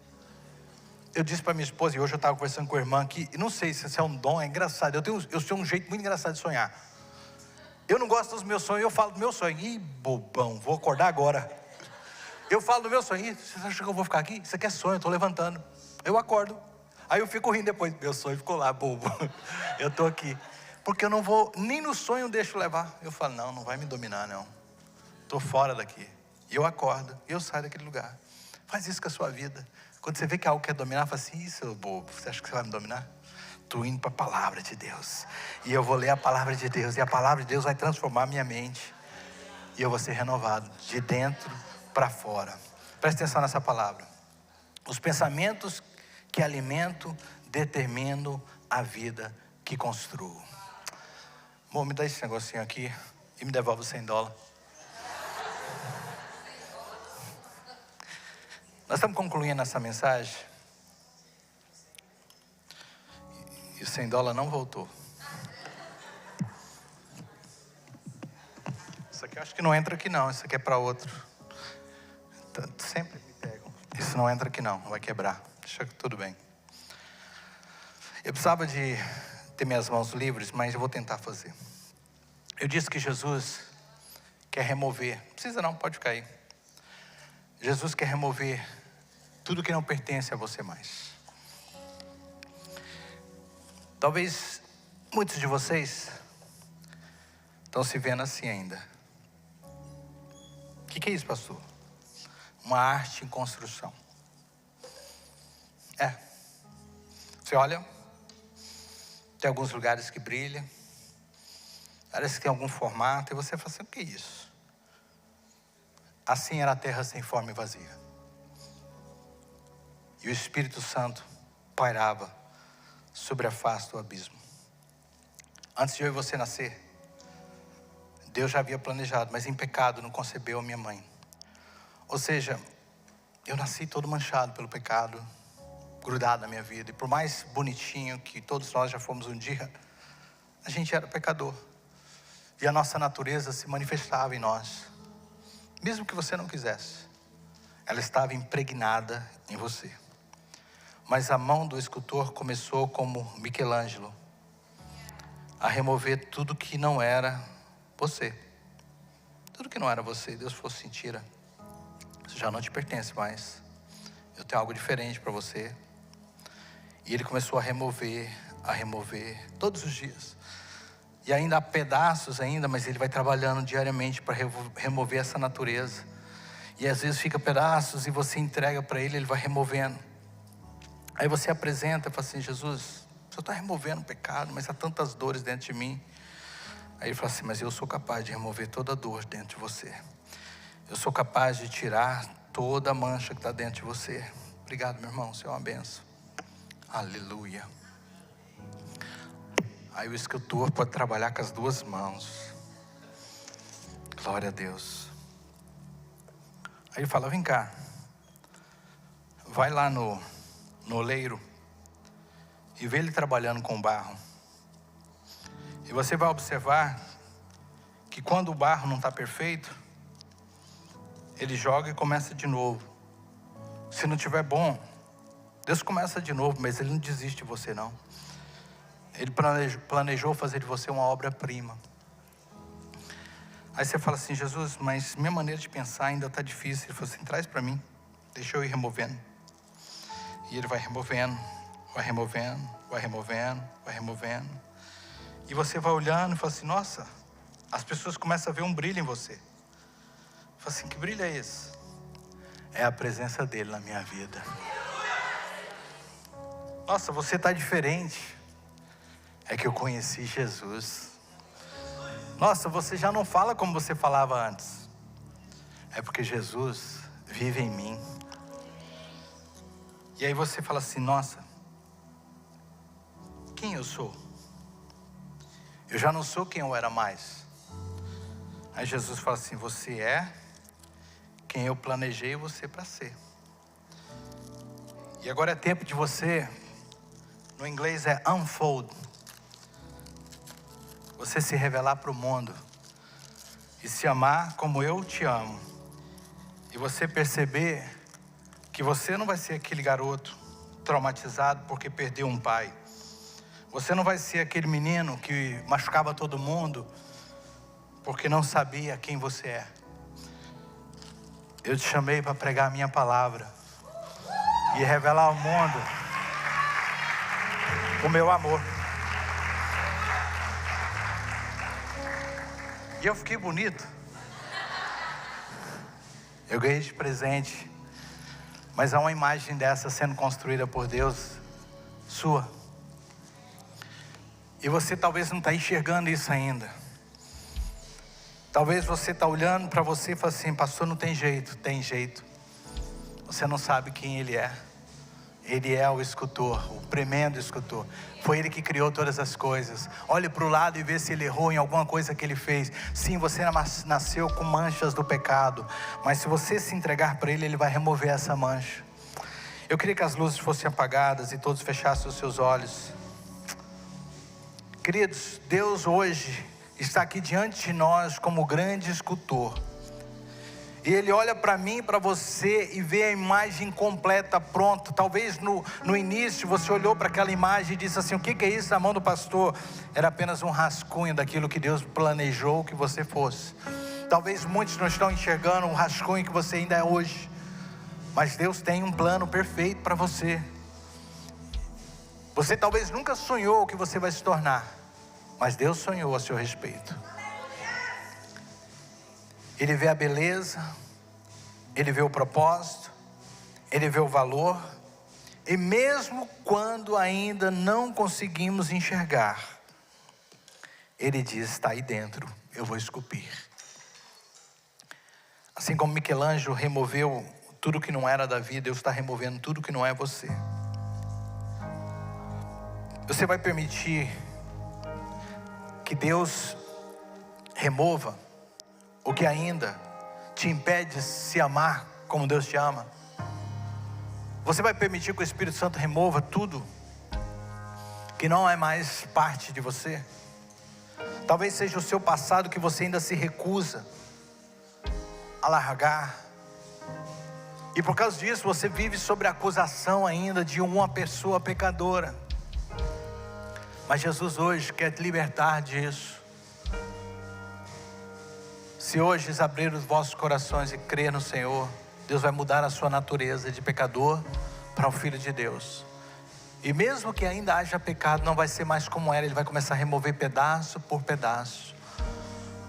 Eu disse para minha esposa, e hoje eu estava conversando com a irmã, que não sei se isso é um dom, é engraçado. Eu tenho um jeito muito engraçado de sonhar. Eu não gosto dos meus sonhos, eu falo do meu sonho. Ih, bobão, vou acordar agora. Eu falo do meu sonho. Ih, você acha que eu vou ficar aqui? Isso aqui é sonho, eu estou levantando. Eu acordo. Aí eu fico rindo depois. Meu sonho ficou lá, bobo. Eu estou aqui. Porque eu não vou, nem no sonho eu deixo levar. Eu falo, não vai me dominar, não. Estou fora daqui. E eu acordo, e eu saio daquele lugar. Faz isso com a sua vida. Quando você vê que algo quer dominar, fala assim, isso, bobo, você acha que você vai me dominar? Estou indo para a palavra de Deus. E eu vou ler a palavra de Deus. E a palavra de Deus vai transformar a minha mente. E eu vou ser renovado, de dentro para fora. Preste atenção nessa palavra. Os pensamentos que alimento determinam a vida que construo. Bom, me dá esse negocinho aqui e me devolve os $100. Nós estamos concluindo essa mensagem. E o $100 não voltou. Isso aqui eu acho que não entra aqui não. Isso aqui é para outro. Sempre me pegam. Isso não entra aqui não. Vai quebrar. Deixa que tudo bem. Eu precisava de ter minhas mãos livres, mas eu vou tentar fazer. Eu disse que Jesus quer remover. Não precisa não, pode ficar aí. Jesus quer remover tudo que não pertence a você mais. Talvez muitos de vocês estão se vendo assim ainda. O que é isso, pastor? Uma arte em construção. Você olha, tem alguns lugares que brilha, parece que tem algum formato, e você fala assim, o que é isso? Assim era a terra sem forma e vazia. E o Espírito Santo pairava sobre a face do abismo. Antes de eu e você nascer, Deus já havia planejado, mas em pecado não concebeu a minha mãe. Ou seja, eu nasci todo manchado pelo pecado, grudado na minha vida. E por mais bonitinho que todos nós já fomos um dia, a gente era pecador. E a nossa natureza se manifestava em nós. Mesmo que você não quisesse, ela estava impregnada em você. Mas a mão do escultor começou como Michelangelo, a remover tudo que não era você. Tudo que não era você. Deus falou assim, tira. Isso já não te pertence mais. Eu tenho algo diferente para você. E ele começou a remover todos os dias. E ainda há pedaços ainda, mas ele vai trabalhando diariamente para remover essa natureza. E às vezes fica pedaços e você entrega para ele, ele vai removendo. Aí você apresenta e fala assim, Jesus, o Senhor está removendo o pecado, mas há tantas dores dentro de mim. Aí ele fala assim, mas eu sou capaz de remover toda a dor dentro de você. Eu sou capaz de tirar toda a mancha que está dentro de você. Obrigado, meu irmão, você é uma benção. Aleluia. Aí o escultor pode trabalhar com as duas mãos. Glória a Deus. Aí ele fala, vem cá. Vai lá no oleiro e vê ele trabalhando com barro. E você vai observar que quando o barro não está perfeito, ele joga e começa de novo. Se não estiver bom, Deus começa de novo, mas ele não desiste de você não. Ele planejou fazer de você uma obra-prima. Aí você fala assim, Jesus, mas minha maneira de pensar ainda está difícil. Ele falou assim, traz para mim, deixa eu ir removendo. E ele vai removendo, vai removendo, vai removendo, vai removendo. E você vai olhando e fala assim, nossa, as pessoas começam a ver um brilho em você. Fala assim, que brilho é esse? É a presença dele na minha vida. Nossa, você está diferente. É que eu conheci Jesus. Nossa, você já não fala como você falava antes. É porque Jesus vive em mim. E aí você fala assim, nossa, quem eu sou? Eu já não sou quem eu era mais. Aí Jesus fala assim, você é quem eu planejei você para ser. E agora é tempo de você, no inglês é unfold, você se revelar para o mundo e se amar como eu te amo. E você perceber que você não vai ser aquele garoto traumatizado porque perdeu um pai. Você não vai ser aquele menino que machucava todo mundo porque não sabia quem você é. Eu te chamei para pregar a minha palavra e revelar ao mundo o meu amor. E eu fiquei bonito. Eu ganhei de presente Mas há uma imagem dessa sendo construída por Deus, sua. E você talvez não está enxergando isso ainda. Talvez você está olhando para você e fala assim: pastor, não tem jeito. Tem jeito. Você não sabe quem Ele é. Ele é o escultor, o tremendo escultor. Foi Ele que criou todas as coisas. Olhe para o lado e vê se Ele errou em alguma coisa que Ele fez. Sim, você nasceu com manchas do pecado, mas se você se entregar para Ele, Ele vai remover essa mancha. Eu queria que as luzes fossem apagadas e todos fechassem os seus olhos. Queridos, Deus hoje está aqui diante de nós como grande escultor. E Ele olha para mim, para você e vê a imagem completa, pronta. Talvez no início você olhou para aquela imagem e disse assim: o que é isso na mão do pastor? Era apenas um rascunho daquilo que Deus planejou que você fosse. Talvez muitos não estão enxergando o rascunho que você ainda é hoje. Mas Deus tem um plano perfeito para você. Você talvez nunca sonhou o que você vai se tornar, mas Deus sonhou a seu respeito. Ele vê a beleza, Ele vê o propósito, Ele vê o valor. E mesmo quando ainda não conseguimos enxergar, Ele diz: está aí dentro, eu vou esculpir. Assim como Michelangelo removeu tudo que não era Davi, Deus está removendo tudo que não é você. Você vai permitir que Deus remova o que ainda te impede de se amar como Deus te ama? Você vai permitir que o Espírito Santo remova tudo que não é mais parte de você? Talvez seja o seu passado que você ainda se recusa a largar. E por causa disso você vive sob a acusação ainda de uma pessoa pecadora. Mas Jesus hoje quer te libertar disso. Se hoje abrir os vossos corações e crer no Senhor, Deus vai mudar a sua natureza de pecador para o Filho de Deus. E mesmo que ainda haja pecado, não vai ser mais como era. Ele vai começar a remover pedaço por pedaço,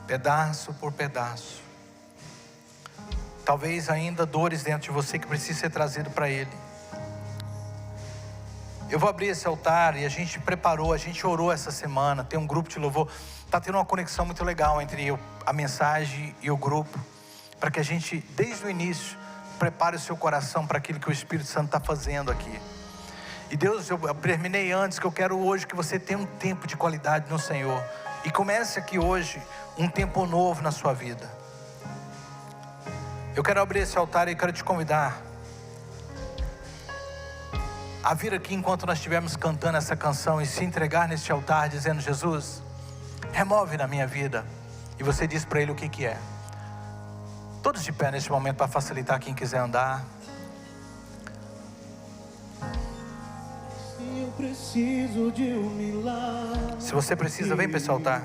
pedaço por pedaço. Talvez ainda dores dentro de você que precisam ser trazidas para Ele. Eu vou abrir esse altar e a gente preparou, a gente orou essa semana. Tem um grupo de louvor. Está tendo uma conexão muito legal entre a mensagem e o grupo, para que a gente, desde o início, prepare o seu coração para aquilo que o Espírito Santo está fazendo aqui. E Deus, eu terminei antes, que eu quero hoje que você tenha um tempo de qualidade no Senhor. E comece aqui hoje um tempo novo na sua vida. Eu quero abrir esse altar e quero te convidar a vir aqui enquanto nós estivermos cantando essa canção e se entregar neste altar dizendo: Jesus, remove na minha vida. E você diz para Ele o que é. Todos de pé neste momento para facilitar quem quiser andar. Eu preciso de um milagre. Se você precisa, vem para esse altar.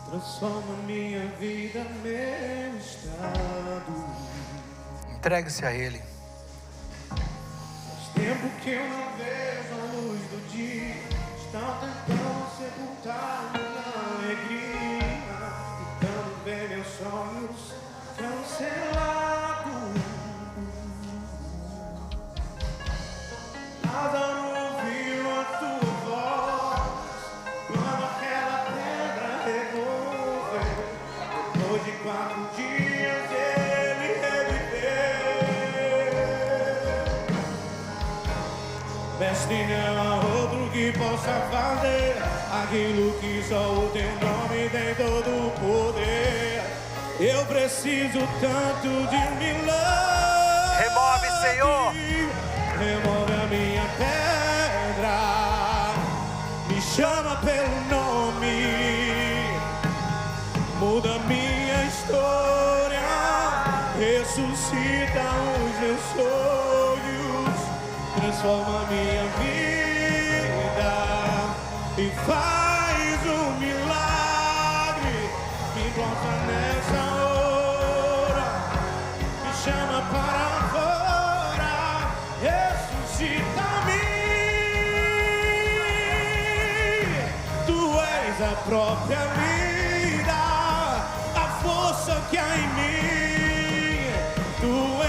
Transforma minha vida, meu estado. Entregue-se a Ele. Faz tempo que eu não vejo a luz do dia. Estão tentando sepultar minha alegria, tentando ver meus sonhos cancelados. Lázaro ouviu a tua voz quando aquela pedra removeu. Depois de 4 dias ele reviveu. Mestre, não há outro que possa fazer aquilo que só o teu nome tem todo o poder. Eu preciso tanto de um milagre. Remove, Senhor. Remove a minha pedra, me chama pelo nome, muda minha história, ressuscita os meus sonhos, transforma minha vida e faz um milagre. Me encontra nessa hora, me chama para fora, ressuscita-me. Tu és a própria vida, a força que há em mim. Tu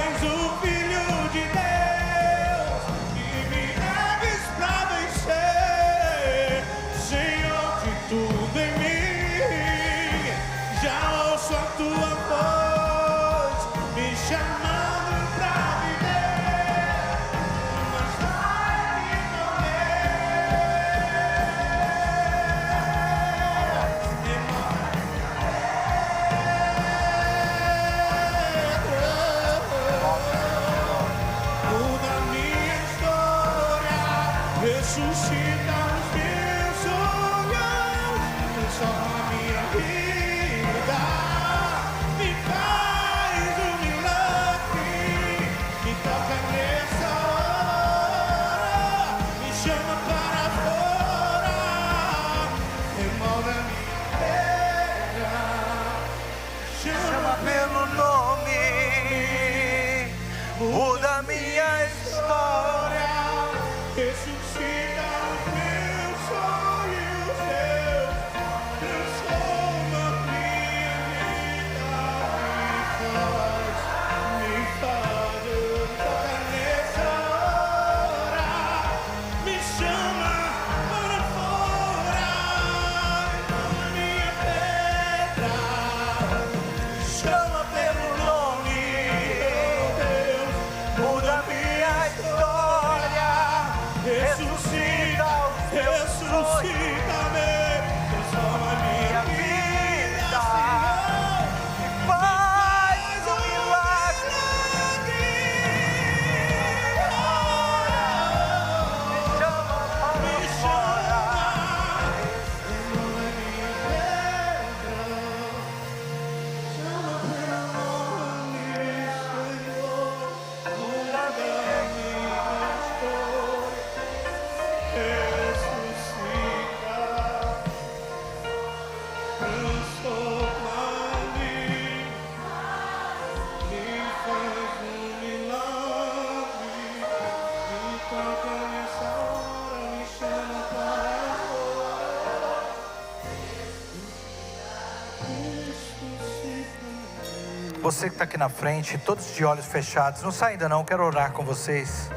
Você que está aqui na frente, todos de olhos fechados, não sai ainda não, eu quero orar com vocês.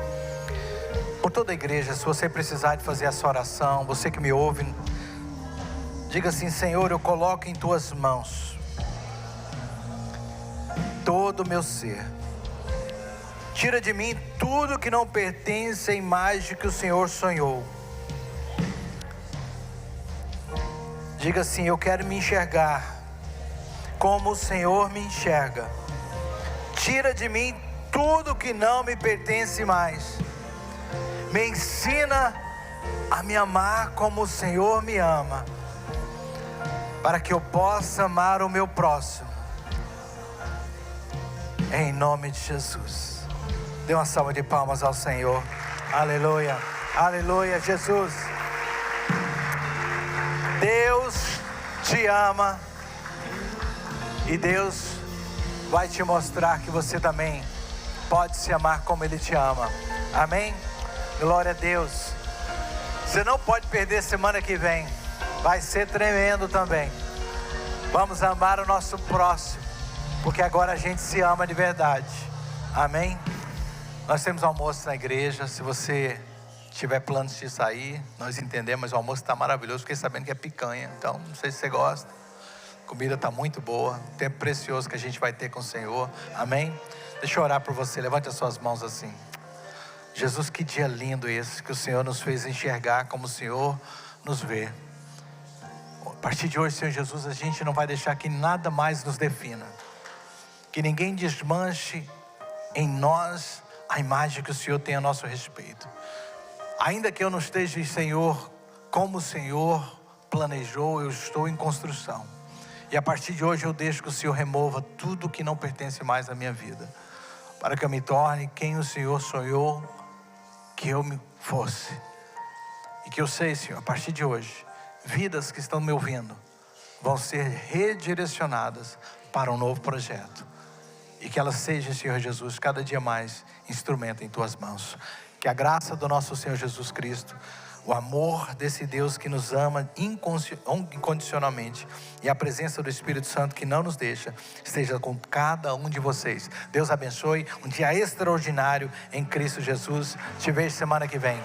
Por toda a igreja, se você precisar de fazer essa oração, você que me ouve, diga assim: Senhor, eu coloco em tuas mãos todo o meu ser. Tira de mim tudo que não pertence à imagem que o Senhor sonhou. Diga assim: eu quero me enxergar como o Senhor me enxerga. Tira de mim tudo que não me pertence mais. Me ensina a me amar como o Senhor me ama, para que eu possa amar o meu próximo. Em nome de Jesus. Dê uma salva de palmas ao Senhor. Aleluia, aleluia, Jesus. Deus te ama. E Deus vai te mostrar que você também pode se amar como Ele te ama. Amém? Glória a Deus. Você não pode perder semana que vem. Vai ser tremendo também. Vamos amar o nosso próximo, porque agora a gente se ama de verdade. Amém? Nós temos almoço na igreja. Se você tiver planos de sair, nós entendemos, mas o almoço está maravilhoso. Fiquei sabendo que é picanha, então não sei se você gosta. A comida está muito boa. Tempo precioso que a gente vai ter com o Senhor. Amém? Deixa eu orar por você. Levante as suas mãos assim. Jesus, que dia lindo esse, que o Senhor nos fez enxergar como o Senhor nos vê. A partir de hoje, Senhor Jesus, a gente não vai deixar que nada mais nos defina. Que ninguém desmanche em nós a imagem que o Senhor tem a nosso respeito. Ainda que eu não esteja, Senhor, como o Senhor planejou, eu estou em construção. E a partir de hoje eu deixo que o Senhor remova tudo que não pertence mais à minha vida, para que eu me torne quem o Senhor sonhou que eu me fosse. E que eu sei, Senhor, a partir de hoje, vidas que estão me ouvindo vão ser redirecionadas para um novo projeto. E que elas sejam, Senhor Jesus, cada dia mais instrumento em tuas mãos. Que a graça do nosso Senhor Jesus Cristo, o amor desse Deus que nos ama incondicionalmente, e a presença do Espírito Santo que não nos deixa, esteja com cada um de vocês. Deus abençoe, um dia extraordinário em Cristo Jesus. Te vejo semana que vem.